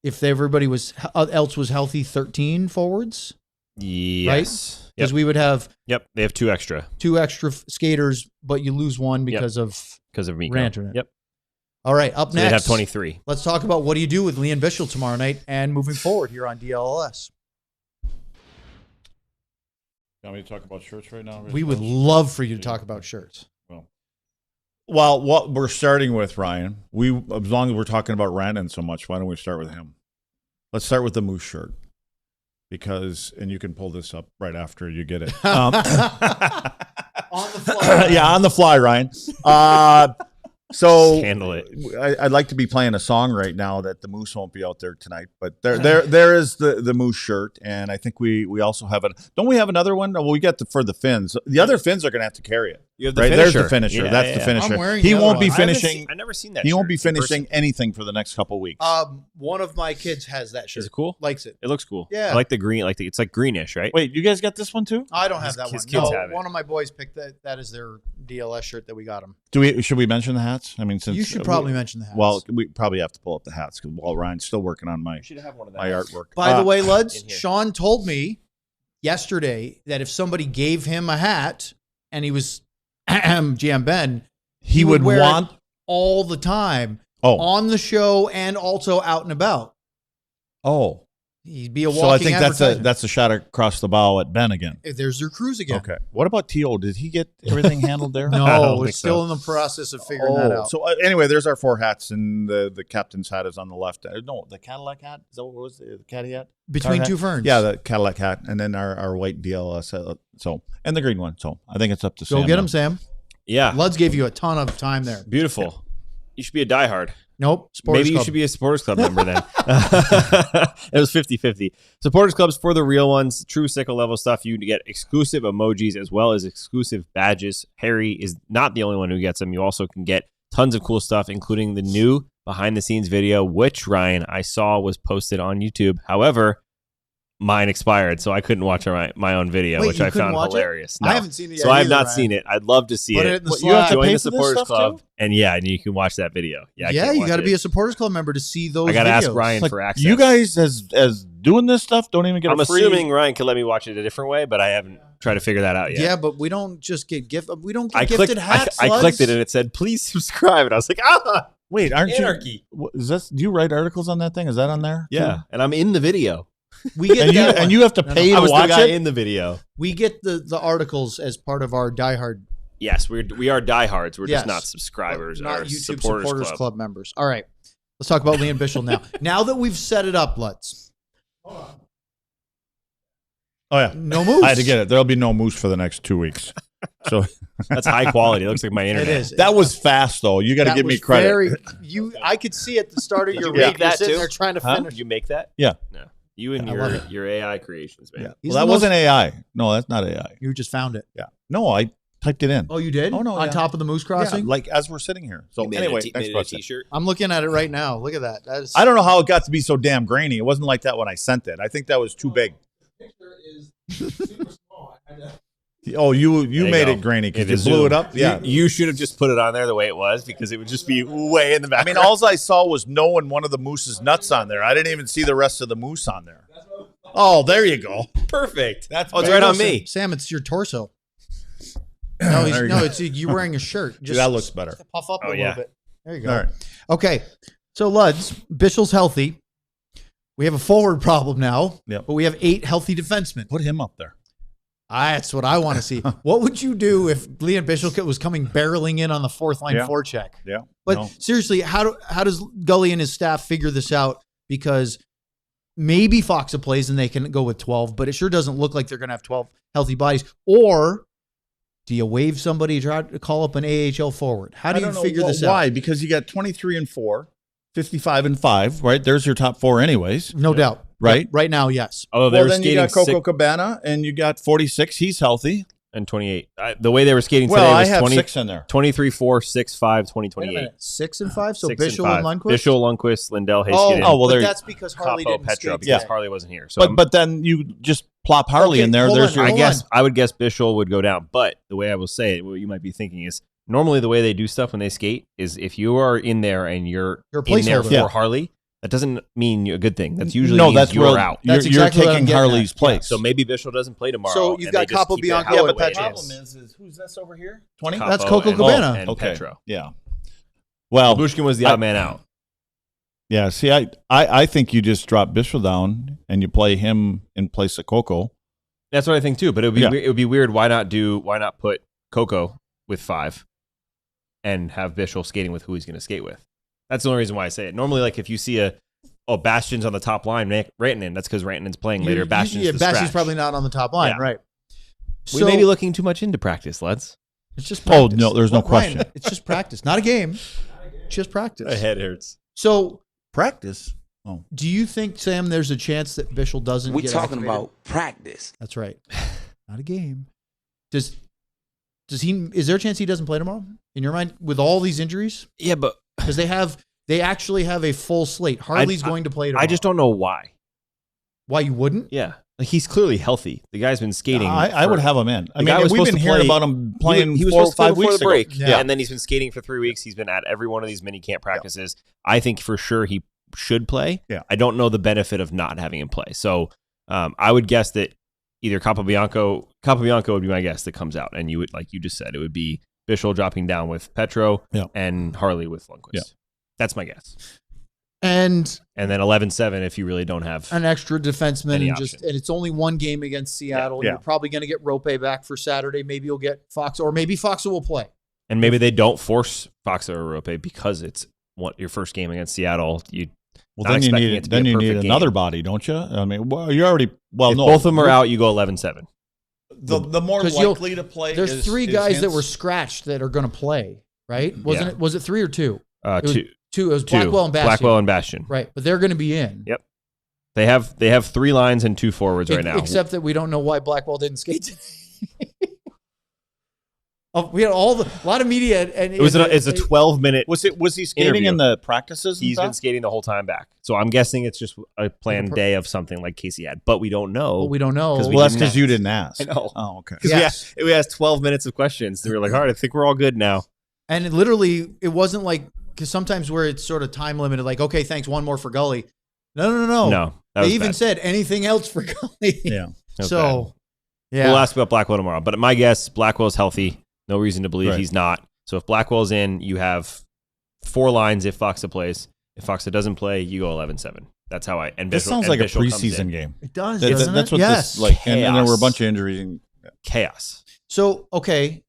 If everybody else was healthy, 13 forwards? Yes. Right? Because we would have... Yep, they have two extra skaters, but you lose one because of Mikko. Rantanen. Yep. All right, up So next. they have 23. Let's talk about what do you do with Lian Bichsel tomorrow night and moving forward here on DLLS. You want me to talk about shirts right now? We would love for you to talk about shirts. Well, what we're starting with, Ryan, as long as we're talking about Rantanen so much, why don't we start with him? Let's start with the Moose shirt. And you can pull this up right after you get it. On the fly. Yeah, on the fly, Ryan. So Handle it. I'd like to be playing a song right now that the Moose won't be out there tonight, but there is the Moose shirt, and I think we also have it. Don't we have another one? Well, we got for the Finns. The other Finns are going to have to carry it. You have the right? finisher. There's the finisher. Yeah, That's the finisher. I'm wearing He the won't other be one. finishing. I've never seen that. He won't shirt be in person. finishing anything for the next couple weeks. One of my kids has that shirt. Is it cool? Likes it. It looks cool. Yeah. I like the green. It's like greenish, right? Wait, you guys got this one too? I don't have His that one. kids No, have it. one of my boys picked that. That is their DLS shirt that we got them. Should we mention the hats? I mean, since You should probably mention the hats. Well, we probably have to pull up the hats because Ryan's still working on my should have one of my artwork. By the way, in Luds, here. Sean told me yesterday that if somebody gave him a hat and he was GM Ben, he would wear want it all the time on the show and also out and about. Oh, He'd be a walking so I think advertisement. that's a shot across the bow at Ben again. There's your cruise again. Okay. What about T.O.? Did he get everything handled there? No, don't we're think still so. in the process of figuring that out. So anyway, there's our 4 hats, and the captain's hat is on the left. No, the Cadillac hat. Is that what was the caddy hat? Between Car two hat? ferns. Yeah, the Cadillac hat, and then our white DLS. And the green one. So I think it's up to Go Sam get now. him, Sam. Yeah. Luds gave you a ton of time there. Beautiful. You should be a diehard. Nope. Sports Maybe you Club. should be a supporters club member then. It was 50-50. Supporters clubs for the real ones, true sickle level stuff. You get exclusive emojis as well as exclusive badges. Harry is not the only one who gets them. You also can get tons of cool stuff, including the new behind the scenes video, which Ryan I saw was posted on YouTube. However, mine expired, so I couldn't watch my own video, Wait, which you I couldn't found watch it? hilarious. I haven't seen it yet so I have either, not Ryan. seen it. I'd love to see Put it. it in the You have to Slack. Join pay the for this supporters stuff club, too? and you can watch that video. Yeah, I Yeah, can't you watch got to it. be a supporters club member to see those I got to ask videos. Ryan Like, for access. you guys as doing this stuff don't even get I'm a free. assuming Ryan can let me watch it a different way, but I haven't tried to figure that out yet. Yeah, but we don't just get We don't get I gifted clicked. hats. I Luds. clicked it and it said, "Please subscribe," and I was like, "Ah, Wait, aren't anarchy!" you? Is this? Do you write articles on that thing? Is that on there? Yeah, and I'm in the video. We get And that one. you have to No, no. pay I to was the watch guy it. in the video. We get the articles as part of our diehard. Yes, we are diehards. We're Yes. just not subscribers. Not or YouTube supporters club. members. All right, let's talk about Lian Bichsel now. Now that we've set it up, let's. Oh yeah, No moose. I had to get it. There'll be no moose for the next 2 weeks. So That's high quality. It looks like my internet. It is. that was fast though. You got to That give me was credit. I could see at the start of your you read, make you're that sitting too? there trying to Huh? finish. Did you make that? Yeah. No. You and I love it. your AI creations, man. Yeah. He's Well, that the wasn't AI. No, that's not AI. You just found it. Yeah. No, I typed it in. Oh, you did? Oh, no, On yeah. top of the moose Yeah, crossing? like as we're sitting here. So You made anyway, made next it a question. t-shirt. I'm looking at it right now. Look at that. That is. I don't know how it got to be so damn grainy. It wasn't like that when I sent it. I think that was too big. Oh, you There you made go. it grainy because It you is blew Zoom. it up. Yeah. You should have just put it on there the way it was because it would just be way in the I back. mean, all I saw was no and one of the moose's nuts on there. I didn't even see the rest of the moose on there. Oh, there you go. perfect. That's it's There right you on go, me. Sam, it's your torso. No, There you go. it's you wearing a shirt. Just that looks better. Puff up a Oh, little yeah. bit. There you go. All right. Okay. So, Luds, Bichsel's healthy. We have a forward problem now, Yep. but we have 8 healthy defensemen. Put him up there. That's what I want to see. What would you do if Lian Bichsel was coming barreling in on the fourth line Yeah. forecheck? Yeah. But No. seriously, how does Gully and his staff figure this out? Because maybe Faksa plays and they can go with 12, but it sure doesn't look like they're going to have 12 healthy bodies. Or do you waive somebody, try to call up an AHL forward? How do I you don't know figure this out? Why? Because you got 23 and 4, 55 and 5, right? There's your top 4 anyways. No doubt. Right? Yep, right now, yes. Although they Well, were then you skating got Coco 6 Cabana and you got 46. He's healthy. and 28. The way they were skating today Well, I was have 20, 6 in there. 23, 4, 6, 5, 20, Wait a 28. minute. 6 and 5? So 6 and Bichsel 5. and Lundqvist? Bichsel, Lundqvist, Lindell, Hayes. Oh, well, but there you- that's because Harley Capo, didn't Petra, skate because today. Harley wasn't here. So But then you just plop Harley Okay, in there. hold There's on, your hold I would guess Bichsel would go down. But the way I will say it, what you might be thinking is normally the way they do stuff when they skate is if you are in there and you're a in there placeholder. for Harley, that doesn't mean a good thing. That's usually no, means that's you're where out. You're, That's exactly you're what I'm taking getting Harley's at. place. So maybe Bichsel doesn't play tomorrow. So you've and got they just Capo keep it Bianco how and the way it Petro. is. who's this over here? 20? Capo That's Coco and- Cabana. and Okay. Petro. Yeah. Well, Labushkin was the odd man out. yeah. See, I think you just drop Bichsel down and you play him in place of Coco. That's what I think too. But it would be weird. Why not put Coco with 5 and have Bichsel skating with who he's going to skate with? That's the only reason why I say it. Normally, like if you see Bastion's on the top line, Rantanen, that's because Rantanen's playing later. Bastion's the Bastion's scratch. probably not on the top line, Yeah. right? We may be looking too much into practice, lads. It's just practice. Oh, no, there's no Ryan, question. it's just practice, not a game. Just practice. My head hurts. So, Practice. Oh, do you think, Sam, there's a chance that Bichsel doesn't We're get talking activated? about practice. That's right. Not a game. Does he? Is there a chance he doesn't play tomorrow? In your mind, with all these injuries, Yeah, but because they actually have a full slate. Harley's going to play tomorrow. I just don't know why. Why you wouldn't? Yeah, like he's clearly healthy. The guy's been skating. I would have him in. I The guy mean, was we've supposed been to hearing play- about him playing He was 4 or supposed to play 5 before weeks the ago. break. Yeah. And then he's been skating for 3 weeks. He's been at every one of these mini camp practices. I think for sure he should play. Yeah. I don't know the benefit of not having him play. So I would guess that either Capobianco would be my guess that comes out, and you would, like you just said, it would be Bichsel dropping down with Petro and Harley with Lundqvist. Yeah. That's my guess. And And then 11-7 if you really don't have an extra defenseman, Any and option. it's only one game against Seattle. Yeah. You're probably going to get Roope back for Saturday. Maybe you'll get Faksa, or maybe Faksa will play. and maybe they don't force Faksa or Roope because it's your first game against Seattle. Well, Not then you expecting need it to be then a you need perfect another game. body, don't you? I mean, well, you already If both of them are out, you go 11-7. The more 'Cause you'll- likely to play. There's 3 guys that were scratched that are going to play, right? Wasn't Yeah. it? Was it 3 or 2? It was Two. 2. It was Two. Blackwell and Bastion. Blackwell and Bastion. Right, but they're going to be in. Yep. They have 3 lines and 2 forwards right now. Except that we don't know why Blackwell didn't skate today. We had a lot of media, and It's a 12-minute. Was he skating interview. in the practices? And He's been stuff? skating the whole time back. So I'm guessing it's just a planned day of something like Casey had, but we don't know. But we don't know. 'Cause Well, that's didn't because ask. you didn't ask. I know. Oh, okay. Because Yes. we asked 12 minutes of questions. And we were like, all right, I think we're all good now. And it literally, it wasn't like, because sometimes where it's sort of time limited, like, okay, thanks, one more for Gully. No. No. That They was even bad. said anything else for Gully. Yeah. That was So, bad. yeah. We'll ask about Blackwell tomorrow. But my guess, Blackwell's healthy. No reason to believe Right. he's not. So if Blackwell's in, you have 4 lines if Faksa plays. If Faksa doesn't play, you go 11-7. That's how I. And This Bichsel- sounds and like a Bichsel comes preseason in. game. It does, That- doesn't that's it? what Yes. this like, and there were a Chaos. bunch of injuries. Chaos. So, okay,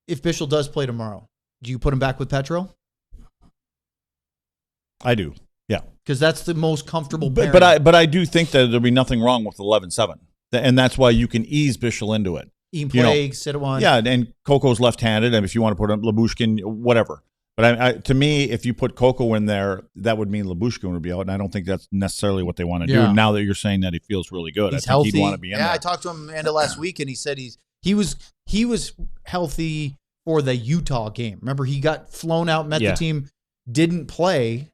if Bichsel does play tomorrow, do you put him back with Petro? I do. Yeah. Because that's the most comfortable But, pairing. but I do think that there'll be nothing wrong with 11-7, and that's why you can ease Bichsel into it. Ian you know, Plague, Sidwan. Yeah, and Coco's left-handed, and if you want to put him Labushkin, whatever. But to me, if you put Coco in there, that would mean Labushkin would be out, and I don't think that's necessarily what they want to Yeah. do. Now that you're saying that he feels really good, He's I think healthy. he'd want to be in yeah, there. I talked to him end of last week, and he said he was healthy for the Utah game. Remember, he got flown out, met Yeah. the team, didn't play,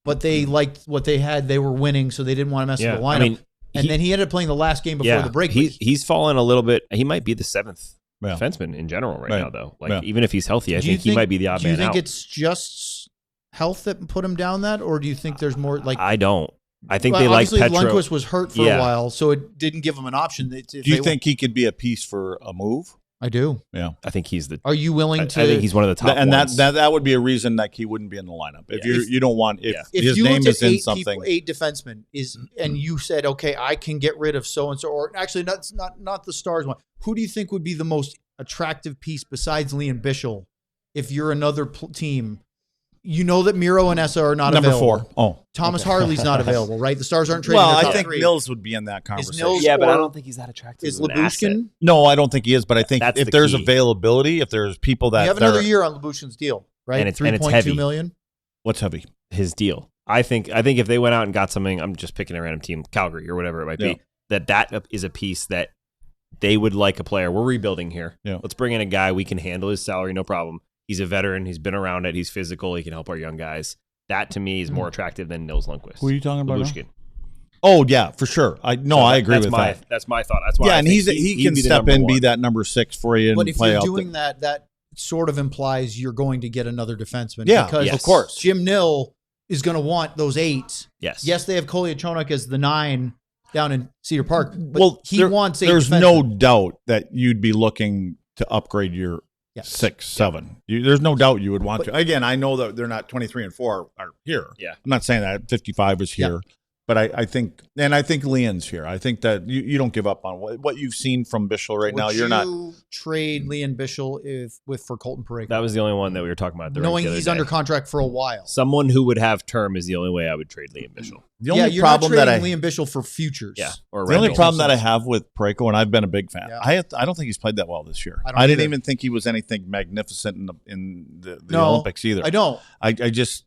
but they liked what they had. They were winning, so they didn't want to mess with the lineup. I mean, and then he ended up playing the last game before the break. He's fallen a little bit. He might be the 7th Yeah. defenseman in general right now, though. Like Yeah. even if he's healthy, I Do you think he might be the odd Do you man think out. it's just health that put him down that, or do you think there's more like? I don't. I think well, they like obviously Petro. Lundqvist was hurt for a Yeah. while, so it didn't give him an option. Do you think he could be a piece for a move? I do. Yeah. I think he's the. Are you willing I to? think he's one of the top And ones. that would be a reason that he wouldn't be in the lineup. If you don't want if his you name looked is at in 8 something. people, 8 defensemen and you said, okay, I can get rid of so and so, or actually not the Stars one. Who do you think would be the most attractive piece besides Lian Bichsel? If you're another team, you know that Miro and Essa are not Number available. 4. Oh, Thomas Harley's not available, right? The Stars aren't trading. well, their I top think 3. Mills would be in that conversation. Mills yeah, but I or- don't think he's that attractive. Is as an asset. Labushkin? No, I don't think he is, but I think That's if the there's key. availability, if there's people that You have another they're- year on Labushkin's deal, right? And it's 3.2 heavy. million. What's heavy? His deal. I think if they went out and got something, I'm just picking a random team, Calgary or whatever it might Yeah. be, that is a piece that they would like a player. We're rebuilding here. Yeah. Let's bring in a guy. We can handle his salary, no problem. He's a veteran. He's been around it. He's physical. He can help our young guys. That to me is more attractive than Nils Lundqvist. Who are you talking about now? Labushkin. Oh yeah, for sure. I agree that's with my, that. That's my thought. That's why. Yeah, I and think he he'd can be the step number in, one. be that number 6 for you, and But if play you're out doing that sort of implies you're going to get another defenseman. Yeah, because of course. Jim Nill is going to want those 8. Yes. Yes, they have Kolyachonok as the 9 down in Cedar Park. But Well, he wants 8 There's defensemen. no doubt that you'd be looking to upgrade your 6, 7. There's no doubt you would want to. Again, I know that they're not 23 and 4 are here. Yeah. I'm not saying that 55 is here. But I think Lian's here. I think that you don't give up on what you've seen from Bichsel right now. You're not trade Lian Bichsel for Colton Parayko. That was the only one that we were talking about. Knowing he's under contract for a while. Someone who would have term is the only way I would trade Lian Bichsel. The only you're problem not that trading Lian Bichsel for futures. Yeah. Or the only problem that I have with Parayko, and I've been a big fan, I don't think he's played that well this year. I didn't even think he was anything magnificent in the Olympics either. I don't. I just.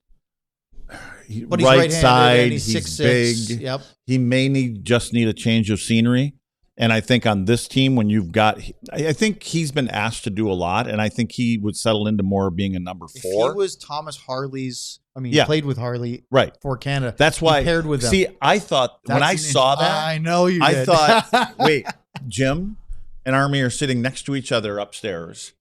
But he's right right-handed side, and he's 6'6". big. Yep. He may just need a change of scenery. And I think on this team, when you've got, I think he's been asked to do a lot, and I think he would settle into more being a number 4. If he was Thomas Harley's, he played with Harley for Canada. That's why. He paired with them. See, I thought when I saw that, I know you did. I thought, wait, Jim and Army are sitting next to each other upstairs.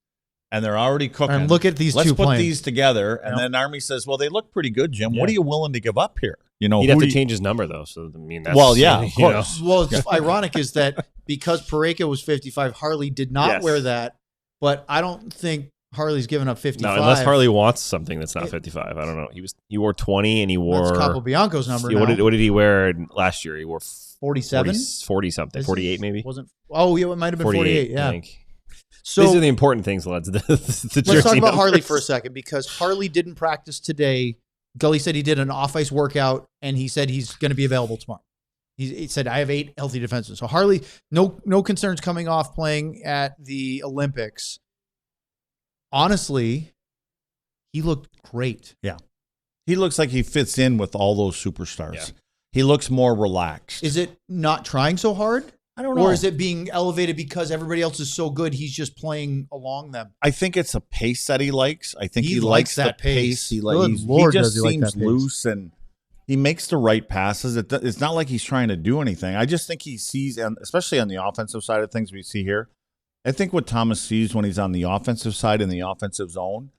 And they're already cooking. And look at these Let's two put playing. these together. And then Army says, well, they look pretty good, Jim. Yeah. What are you willing to give up here? He'd have to change his number, though. So, that's... Well, yeah, of course. Well, it's ironic is that because Parayko was 55, Harley did not wear that. But I don't think Harley's given up 55. No, unless Harley wants something that's not 55. I don't know. He wore 20 and he wore... That's Capobianco's number what did he wear last year? He wore 47? 40 something. 48 maybe? It might have been 48, yeah. I think. So these are the important things, lads. Let's talk about Harley for a second, because Harley didn't practice today. Gully said he did an off-ice workout, and he said he's going to be available tomorrow. He said, I have 8 healthy defensemen. So Harley, no concerns coming off playing at the Olympics. Honestly, he looked great. Yeah. He looks like he fits in with all those superstars. Yeah. He looks more relaxed. Is it not trying so hard? I don't know. Or is it being elevated because everybody else is so good, he's just playing along them? I think it's a pace that he likes. I think he likes that the pace. He Lord, just does he like seems that pace. loose, and he makes the right passes. It's not like he's trying to do anything. I just think he sees, and especially on the offensive side of things we see here, I think what Thomas sees when he's on the offensive side in the offensive zone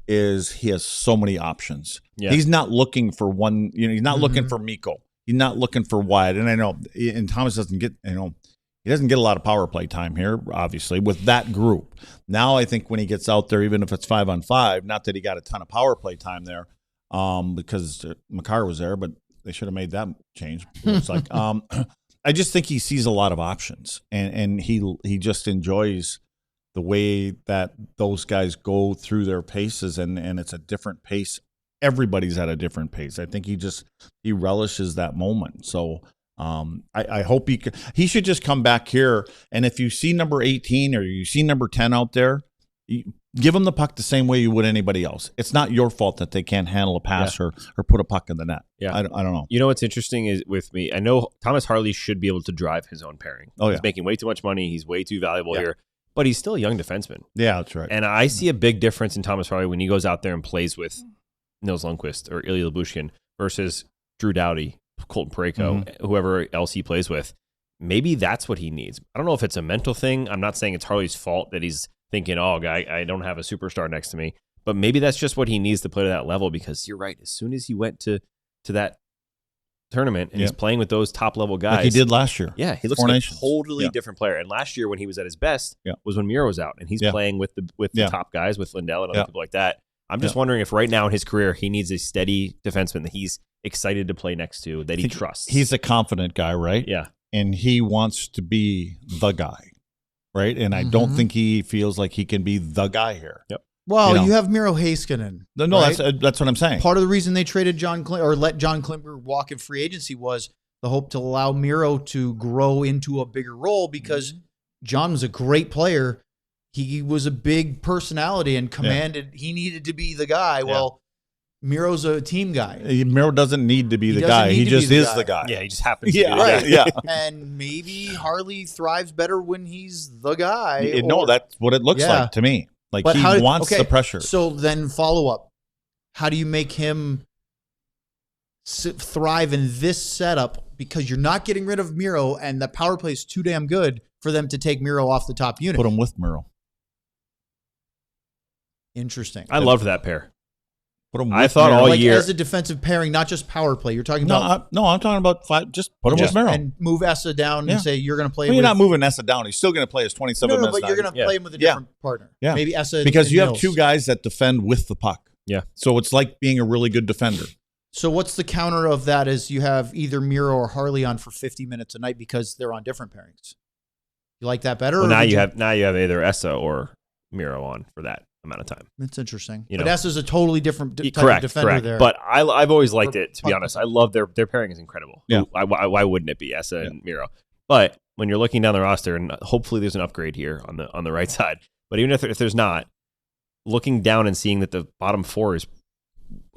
is he has so many options. Yeah. He's not looking for one, he's not looking for Mikko. He's not looking for Wyatt. And I know, and Thomas doesn't get, he doesn't get a lot of power play time here, obviously, with that group. Now I think when he gets out there, even if it's 5-on-5, not that he got a ton of power play time there, because Makar was there, but they should have made that change. It's like, I just think he sees a lot of options, and he just enjoys the way that those guys go through their paces, and it's a different pace. Everybody's at a different pace. I think he relishes that moment. So I hope he should just come back here. And if you see number 18 or you see number 10 out there, give them the puck the same way you would anybody else. It's not your fault that they can't handle a pass or put a puck in the net. Yeah. I don't know. You know what's interesting is with me, I know Thomas Harley should be able to drive his own pairing. Oh, yeah. He's making way too much money. He's way too valuable here, but he's still a young defenseman. Yeah, that's right. And I see a big difference in Thomas Harley when he goes out there and plays with Nils Lundqvist or Ilya Lyubushkin versus Drew Doughty, Colton Parayko, whoever else he plays with. Maybe that's what he needs. I don't know if it's a mental thing. I'm not saying it's Harley's fault that he's thinking, oh, guy, I don't have a superstar next to me. But maybe that's just what he needs to play to that level, because you're right. As soon as he went to that tournament and he's playing with those top-level guys. Like he did last year. Yeah, he looks like a totally different player. And last year when he was at his best was when Miro was out, and he's playing with the top guys, with Lindell and other people like that. I'm just wondering if right now in his career he needs a steady defenseman that he's excited to play next to, that he trusts. He's a confident guy, right? Yeah. And he wants to be the guy, right? And I don't think he feels like he can be the guy here. Yep. Well, you have Miro Heiskanen. No, right? that's what I'm saying. Part of the reason they traded let John Klimber walk in free agency was the hope to allow Miro to grow into a bigger role, because John was a great player. He was a big personality and commanded. He needed to be the guy. Yeah. Well, Miro's a team guy. Miro doesn't need to be the guy. He just is the guy. Yeah, he just happens to be the right. guy. Yeah. And maybe Harley thrives better when he's the guy. No, that's what it looks like to me. Like, but he wants the pressure. So then follow up. How do you make him thrive in this setup? Because you're not getting rid of Miro, and the power play is too damn good for them to take Miro off the top unit. Put him with Miro. Interesting. I loved that pair. I thought all like year as a defensive pairing, not just power play. You're talking about I'm talking about 5. Just put him with Merrill and move Essa down and say you're going to play. Well, you're not moving Essa down. He's still going to play his 27 minutes. But you're going to play him with a different partner. Yeah, maybe Essa because and you have Mills. 2 guys that defend with the puck. Yeah, so it's like being a really good defender. So what's the counter of that? Is you have either Miro or Harley on for 50 minutes a night because they're on different pairings. You like that better? Well, now you have either Essa or Miro on for that amount of time. That's interesting. You but know, Essa's a totally different type of defender there. But I've always liked it, to be honest. I love their pairing is incredible. Yeah. Why wouldn't it be Essa and Miro? But when you're looking down the roster, and hopefully there's an upgrade here on the right side, but even if there's not, looking down and seeing that the bottom 4 is,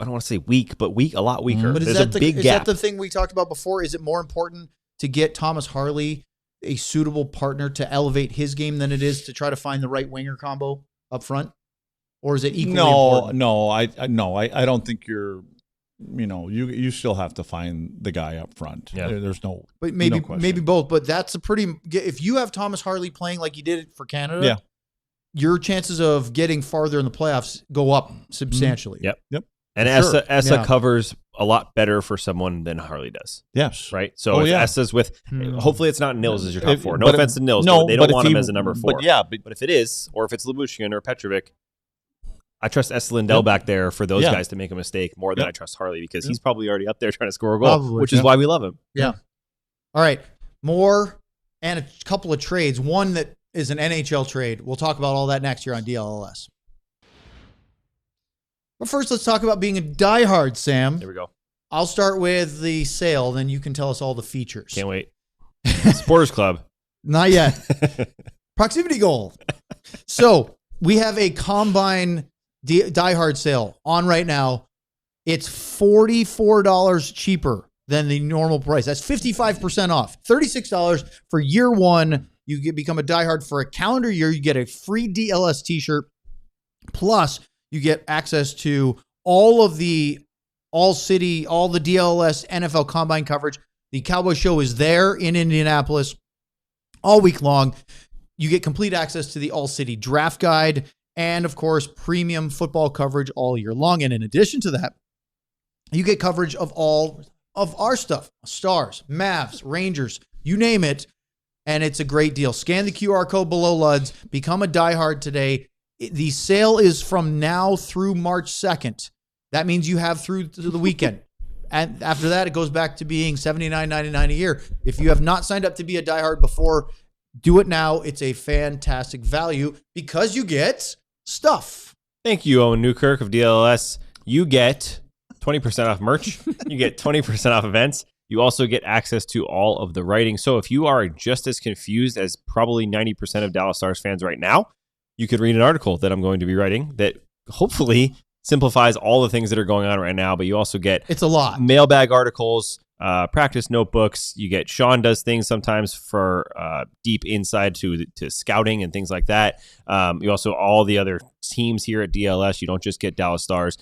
I don't want to say weak, but a lot weaker. But there's a big gap. Is that the thing we talked about before? Is it more important to get Thomas Harley a suitable partner to elevate his game than it is to try to find the right winger combo up front? Or is it equally important? No, I don't think you're. You still have to find the guy up front. Yeah. There's no. But maybe question. maybe both. But that's a pretty. If you have Thomas Harley playing like you did it for Canada, your chances of getting farther in the playoffs go up substantially. Yep. And Sure. Essa covers a lot better for someone than Harley does. Yes. Right? So if Essa's with, hopefully it's not Nils as your top 4. No offense to Nils, no, but they don't want him as a number 4. But if it is, or if it's Lyubushkin or Petrovic, I trust Essa Lindell back there for those guys to make a mistake more than I trust Harley because he's probably already up there trying to score a goal, which is why we love him. Yeah. All right. More and a couple of trades. One that is an NHL trade. We'll talk about all that next year on DLLS. But first, let's talk about being a diehard, Sam. There we go. I'll start with the sale, then you can tell us all the features. Can't wait. Supporters Club. Not yet. Proximity goal. So we have a combine diehard sale on right now. It's $44 cheaper than the normal price. That's 55% off. $36 for year 1. You become a diehard for a calendar year. You get a free DLS t-shirt. Plus, you get access to all of the ALLCITY, all the DLS NFL Combine coverage. The Cowboy Show is there in Indianapolis all week long. You get complete access to the ALLCITY draft guide and, of course, premium football coverage all year long. And in addition to that, you get coverage of all of our stuff, Stars, Mavs, Rangers, you name it. And it's a great deal. Scan the QR code below, Luds. Become a diehard today. The sale is from now through March 2nd. That means you have through to the weekend. And after that, it goes back to being $79.99 a year. If you have not signed up to be a diehard before, do it now. It's a fantastic value because you get stuff. Thank you, Owen Newkirk of DLS. You get 20% off merch. You get 20% off events. You also get access to all of the writing. So if you are just as confused as probably 90% of Dallas Stars fans right now, you could read an article that I'm going to be writing that hopefully simplifies all the things that are going on right now. But you also get it's a lot mailbag articles, practice notebooks. You get Sean does things sometimes for deep inside to scouting and things like that. You also all the other teams here at DLS. You don't just get Dallas Stars.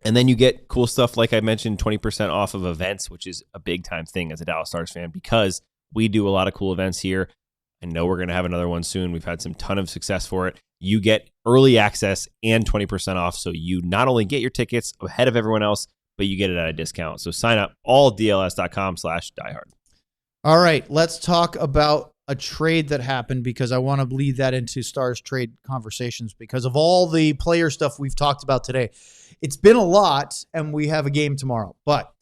And then you get cool stuff, like I mentioned, 20% off of events, which is a big time thing as a Dallas Stars fan because we do a lot of cool events here. I know we're going to have another one soon. We've had some ton of success for it. You get early access and 20% off. So you not only get your tickets ahead of everyone else, but you get it at a discount. So sign up alldls.com/diehard. All right, let's talk about a trade that happened because I want to lead that into Stars trade conversations because of all the player stuff we've talked about today. It's been a lot, and we have a game tomorrow. But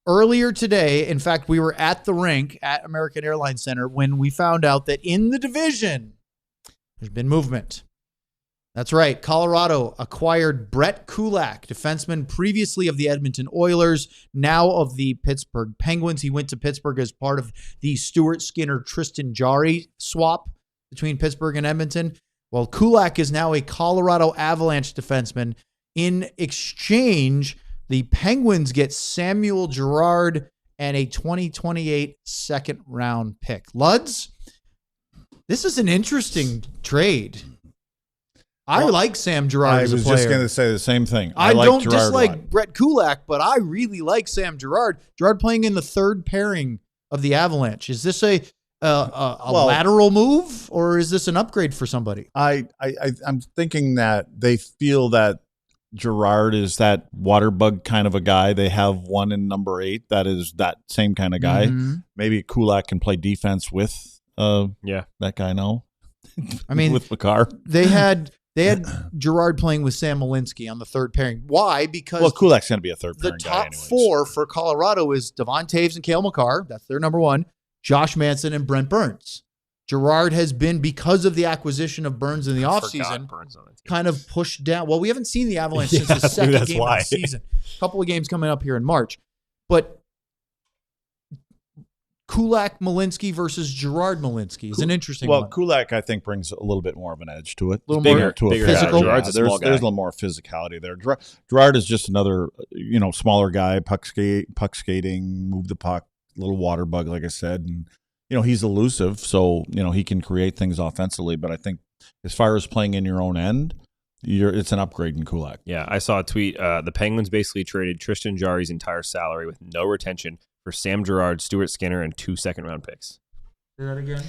earlier today, in fact, we were at the rink at American Airlines Center when we found out that in the division, there's been movement. That's right. Colorado acquired Brett Kulak, defenseman previously of the Edmonton Oilers, now of the Pittsburgh Penguins. He went to Pittsburgh as part of the Stuart Skinner-Tristan Jarry swap between Pittsburgh and Edmonton. Well, Kulak is now a Colorado Avalanche defenseman. In exchange, the Penguins get Samuel Girard and a 2028 second-round pick. Luds, this is an interesting trade. I like Sam Girard as a player. I was just going to say the same thing. I like don't Girard dislike Brett Kulak, but I really like Sam Girard. Girard playing in the third pairing of the Avalanche. Is this lateral move, or is this an upgrade for somebody? I'm thinking that they feel that Girard is that water bug kind of a guy. They have one in number 8 that is that same kind of guy. Mm-hmm. Maybe Kulak can play defense with that guy now. I mean, with Makar. They had Girard playing with Sam Malinsky on the third pairing. Why? Because Kulak's going to be a third pairing the guy top anyways. 4 for Colorado is Devon Taves and Cale Makar. That's their number 1. Josh Manson and Brent Burns. Girard has been, because of the acquisition of Burns in the offseason, kind of pushed down. Well, we haven't seen the Avalanche since the second game of the season. A couple of games coming up here in March. But Kulak Malinsky versus Girard Malinsky is an interesting one. Well, Kulak, I think, brings a little bit more of an edge to it. A little bigger physical. Girard's a small guy. There's a little more physicality there. Gerard is just another, smaller guy, puck skating, move the puck, little water bug, like I said. And, he's elusive, so, he can create things offensively. But I think as far as playing in your own end, it's an upgrade in Kulak. Yeah, I saw a tweet. The Penguins basically traded Tristan Jarry's entire salary with no retention for Sam Girard, Stuart Skinner, and 2 second-round picks. Say that again.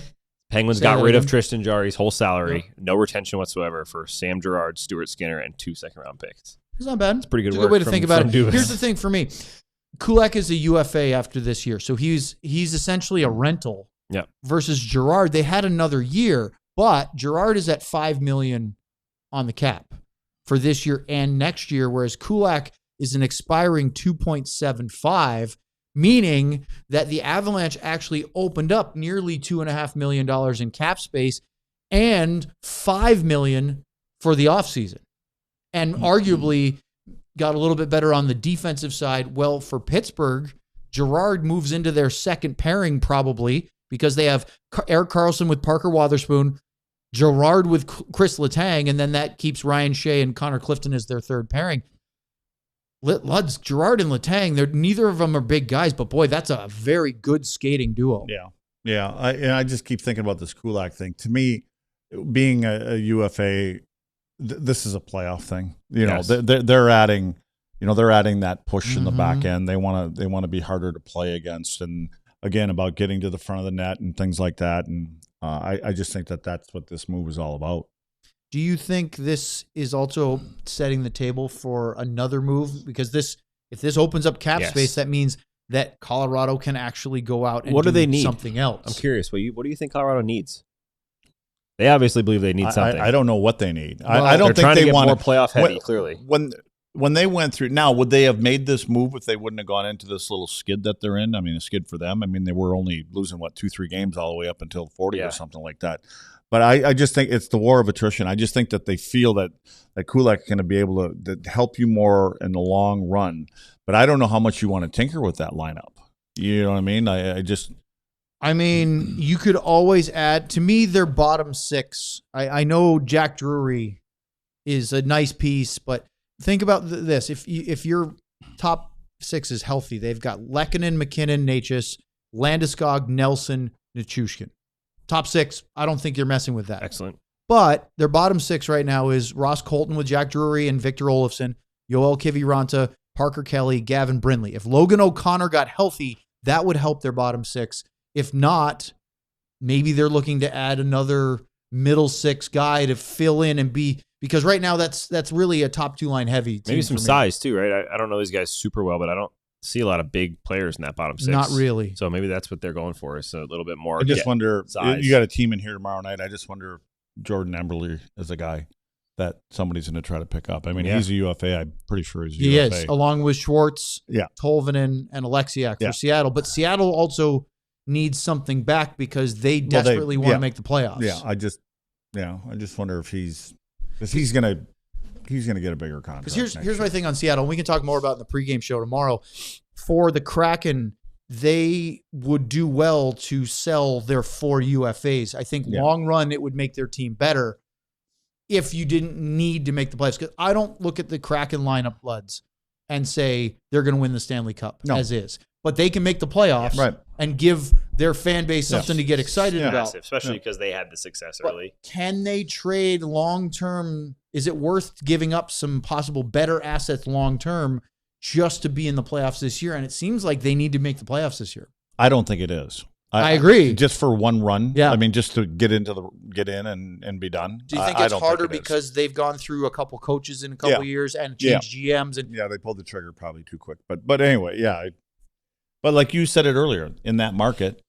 Penguins got rid of Tristan Jarry's whole salary, no retention whatsoever, for Sam Girard, Stuart Skinner, and 2 second-round picks. It's not bad. It's pretty good It's a work. good way to think about it. Dubas. Here's the thing for me. Kulak is a UFA after this year, so he's essentially a rental. Yeah. Versus Girard, they had another year, but Girard is at $5 million on the cap for this year and next year, whereas Kulak is an expiring 2.75, meaning that the Avalanche actually opened up nearly $2.5 million in cap space and $5 million for the offseason, and arguably got a little bit better on the defensive side. Well, for Pittsburgh, Girard moves into their second pairing probably because they have Erik Karlsson with Parker Wotherspoon, Girard with Chris Letang, and then that keeps Ryan Shea and Connor Clifton as their third pairing. Girard and Letang, neither of them are big guys, but boy, that's a very good skating duo. Yeah. I just keep thinking about this Kulak thing. To me, being a UFA, this is a playoff thing. They're adding, they're adding that push in the back end. They want to be harder to play against, and again about getting to the front of the net and things like that. And I just think that's what this move is all about. Do you think this is also setting the table for another move? Because if this opens up cap space, that means that Colorado can actually go out and do something else. I'm curious. What do you think Colorado needs? They obviously believe they need something. I don't know what they need. Well, I don't think they want more playoff heavy. Clearly, when they went through, now would they have made this move if they wouldn't have gone into this little skid that they're in? I mean, a skid for them. I mean, they were only losing 2-3 games all the way up until 40 or something like that. But I just think it's the war of attrition. I just think that they feel that Kulak is going to be able to help you more in the long run. But I don't know how much you want to tinker with that lineup. You know what I mean? I mean, you could always add, to me, their bottom 6. I know Jack Drury is a nice piece, but think about this. If your top 6 is healthy, they've got Lehkonen, McKinnon, Necas, Landeskog, Nelson, Nichushkin. Top 6, I don't think you're messing with that. Excellent. But their bottom 6 right now is Ross Colton with Jack Drury and Victor Olofsson, Yoel Kiviranta, Parker Kelly, Gavin Brindley. If Logan O'Connor got healthy, that would help their bottom 6. If not, maybe they're looking to add another middle 6 guy to fill in and be, because right now that's really a top 2 line heavy team. Maybe some size too, right? I don't know these guys super well, but I don't see a lot of big players in that bottom 6. Not really. So maybe that's what they're going for, is a little bit more. I just wonder, size. You got a team in here tomorrow night. I just wonder if Jordan Emberley is a guy that somebody's going to try to pick up. I mean, he's a UFA. I'm pretty sure he's a UFA. He is, along with Schwartz, Tolvanen, and Alexiak for Seattle. But Seattle also needs something back because they desperately want to make the playoffs. Yeah, I just wonder if he's going to get a bigger contract. Because here's my thing on Seattle, and we can talk more about it in the pregame show tomorrow. For the Kraken, they would do well to sell their 4 UFAs. I think long run, it would make their team better if you didn't need to make the playoffs. Because I don't look at the Kraken lineup, Bloods, and say they're going to win the Stanley Cup as is. But they can make the playoffs and give their fan base something to get excited about. Massive, especially because they had the success early. Can they trade long-term? Is it worth giving up some possible better assets long-term just to be in the playoffs this year? And it seems like they need to make the playoffs this year. I don't think it is. I agree. Just for one run. Yeah. I mean, just to get in and be done. Do you think it's harder because they've gone through a couple coaches in a couple years and changed GMs? And they pulled the trigger probably too quick. But anyway, yeah. But like you said it earlier, in that market,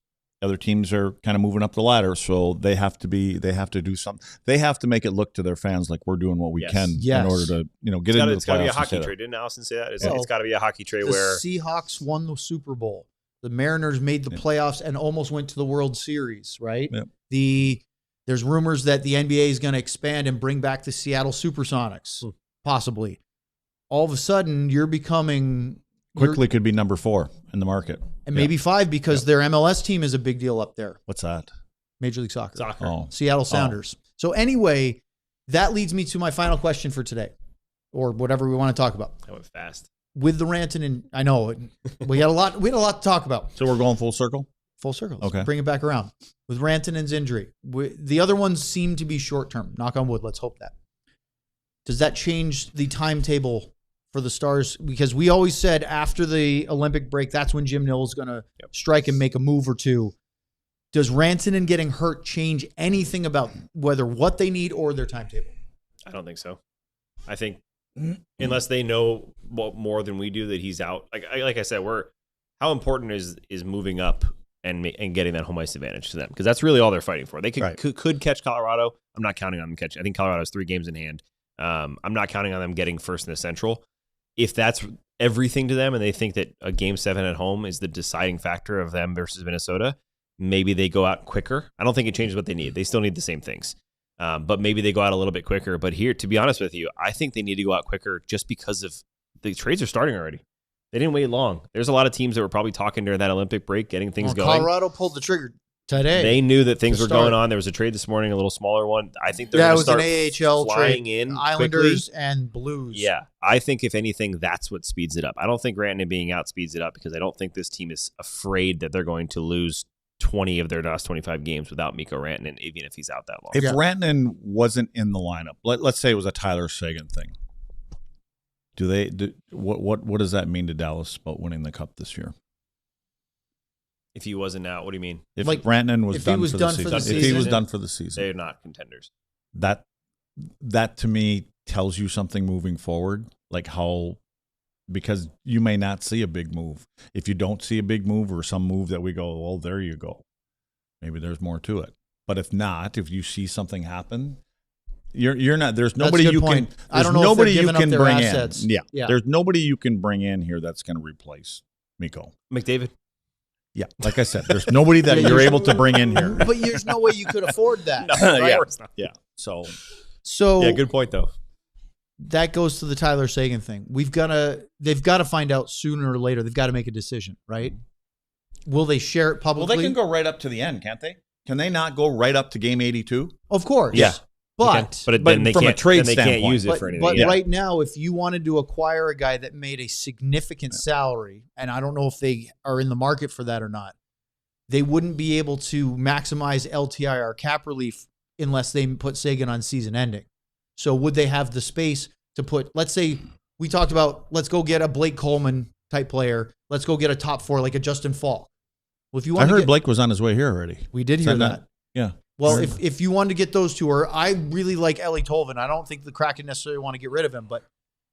other teams are kind of moving up the ladder, so they have to do something. They have to make it look to their fans like we're doing what we can in order to get into the playoffs. It's got to be a hockey trade. Didn't Allison say that? It's got to be a hockey trade where the Seahawks won the Super Bowl. The Mariners made the playoffs and almost went to the World Series, right? Yep. There's rumors that the NBA is going to expand and bring back the Seattle Supersonics, possibly. All of a sudden, you're becoming... Quickly could be number 4 in the market. And maybe 5 because their MLS team is a big deal up there. What's that? Major League Soccer. Oh. Seattle Sounders. So anyway, that leads me to my final question for today, or whatever we want to talk about. That went fast. With the Rantanen, I know we had a lot to talk about. So we're going full circle? Full circle. Okay. Bring it back around. With Rantanen's injury, the other ones seem to be short term. Knock on wood. Let's hope that. Does that change the timetable for the Stars? Because we always said after the Olympic break, that's when Jim Nill is going to strike and make a move or two. Does Rantanen getting hurt change anything about whether what they need or their timetable? I don't think so. I think unless they know more than we do that he's out. Like I said, how important is moving up and getting that home ice advantage to them, because that's really all they're fighting for. They could catch Colorado. I'm not counting on them catching. I think Colorado has 3 games in hand. I'm not counting on them getting first in the Central. If that's everything to them and they think that a Game 7 at home is the deciding factor of them versus Minnesota, maybe they go out quicker. I don't think it changes what they need. They still need the same things. But maybe they go out a little bit quicker. But here, to be honest with you, I think they need to go out quicker just because of the trades are starting already. They didn't wait long. There's a lot of teams that were probably talking during that Olympic break, getting things going. Colorado pulled the trigger today. They knew that things were going on. There was a trade this morning, a little smaller one. I think they're going to start an AHL flying trade, in Islanders quickly. And Blues. Yeah, I think if anything, that's what speeds it up. I don't think Rantanen being out speeds it up because I don't think this team is afraid that they're going to lose 20 of their last 25 games without Mikko Rantanen, even if he's out that long. If Rantanen wasn't in the lineup, let's say it was a Tyler Seguin thing. What does that mean to Dallas about winning the Cup this year? If he wasn't out, what do you mean? If Rantanen was done for the season. If he was done for the season. They're not contenders. That to me tells you something moving forward, because you may not see a big move. If you don't see a big move or some move that we go, well, there you go. Maybe there's more to it. But if you see something happen, you're not. There's nobody you can. I don't know nobody if you can bring assets. in. Yeah, there's nobody you can bring in here that's going to replace Mikko. McDavid. Yeah, like I said, there's nobody that you're able to bring in here. But there's no way you could afford that. Right? Yeah. So yeah, good point though. That goes to the Tyler Seguin thing. They've got to find out sooner or later. They've got to make a decision, right? Will they share it publicly? Well, they can go right up to the end, can't they? Can they not go right up to game 82? Of course. Yeah. But then they from can't, a trade they standpoint, can't use it for anything. But right now, if you wanted to acquire a guy that made a significant salary, and I don't know if they are in the market for that or not, they wouldn't be able to maximize LTIR cap relief unless they put Seguin on season ending. So would they have the space to put, let's say we talked about, let's go get a Blake Coleman type player. Let's go get a top 4 like a Justin Falk. Well, if you want, I heard Blake was on his way here already. We did hear that. Yeah. Well, if you wanted to get those two, or I really like Eeli Tolvanen. I don't think the Kraken necessarily want to get rid of him, but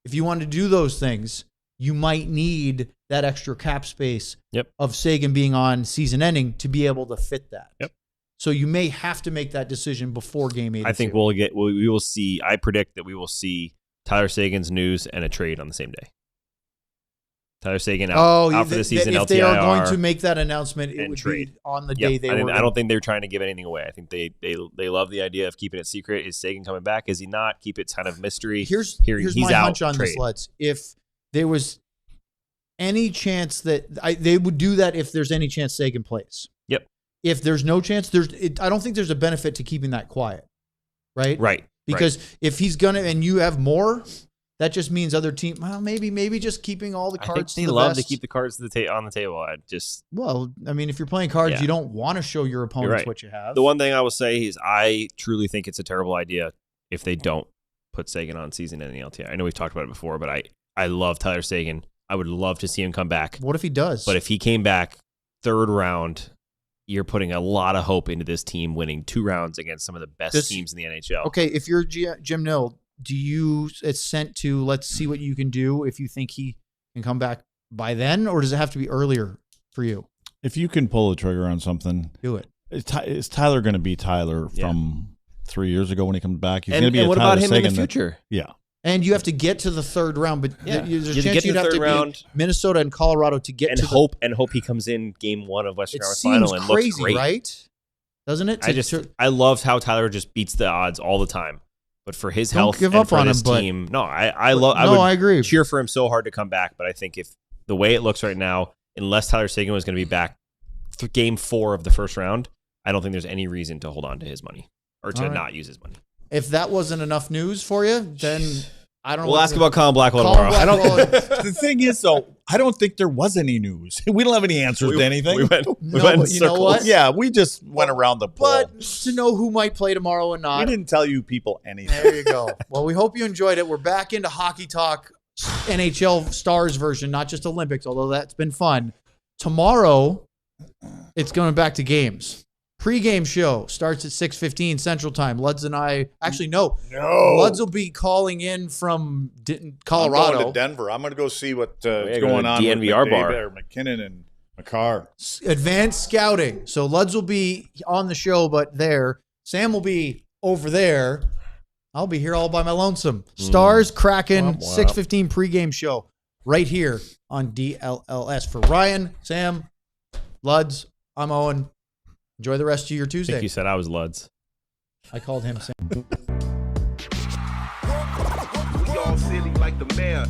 if you wanted to do those things, you might need that extra cap space of Seguin being on season ending to be able to fit that. Yep. So you may have to make that decision before game 82. I think we will see. I predict that we will see Tyler Seguin's news and a trade on the same day. Tyler Seguin out for the season. If they are going to make that announcement, it would be on the day they were. I don't think they're trying to give anything away. I think they love the idea of keeping it secret. Is Seguin coming back? Is he not? Keep it kind of mystery. Here's he's my out, hunch on trade. this, Lutz. If there was any chance that they would do that, if there's any chance Seguin plays. Yep. If there's no chance, I don't think there's a benefit to keeping that quiet. Right. Right. Because if he's gonna and you have more. That just means other team. Well, maybe just keeping all the cards. I think they love to keep the cards on the table. I mean, if you're playing cards, you don't want to show your opponents what you have. The one thing I will say is I truly think it's a terrible idea if they don't put Seguin on season ending LTI. I know we've talked about it before, but I love Tyler Seguin. I would love to see him come back. What if he does? But if he came back 3rd round you're putting a lot of hope into this team winning 2 rounds against some of the best teams in the NHL. Okay, if you're Jim Nill, it's sent to let's see what you can do if you think he can come back by then, or does it have to be earlier for you? If you can pull the trigger on something, do it. Is Tyler going to be Tyler from 3 years ago when he comes back? He's going to be and a what Tyler about him Seguin in the future? Yeah. And you have to get to the 3rd round, but there's a You chance you'd have to beat Minnesota and Colorado to get to hope he comes in game 1 of Western Conference Final and crazy, looks great. Right? Doesn't it? I loved how Tyler just beats the odds all the time. But for his health give and up for on this him, team, I agree. Cheer for him so hard to come back, but I think if the way it looks right now, unless Tyler Seguin was going to be back for game 4 of the first round, I don't think there's any reason to hold on to his money or to not use his money. If that wasn't enough news for you, then I don't know. We'll ask about Colin Blackwell tomorrow. The thing is, though, I don't think there was any news. We don't have any answers to anything. We went in circles. Know what? Yeah, we just went around the pole. But to know who might play tomorrow and not. We didn't tell you people anything. There you go. Well, we hope you enjoyed it. We're back into Hockey Talk NHL Stars version, not just Olympics, although that's been fun. Tomorrow, it's going back to games. Pre-game show starts at 6:15 Central Time. Luds and I, actually, no. Luds will be calling in from Colorado. I'm going to Denver. I'm going to go see what's going going on DNVR with bar. McKinnon and McCarr. Advanced scouting. So Luds will be on the show, but there. Sam will be over there. I'll be here all by my lonesome. Stars, Kraken, 6:15 pre-game show right here on DLLS. For Ryan, Sam, Luds, I'm Owen. Enjoy the rest of your Tuesday. I think you said I was Luds. I called him Sam. We all silly like the mayor.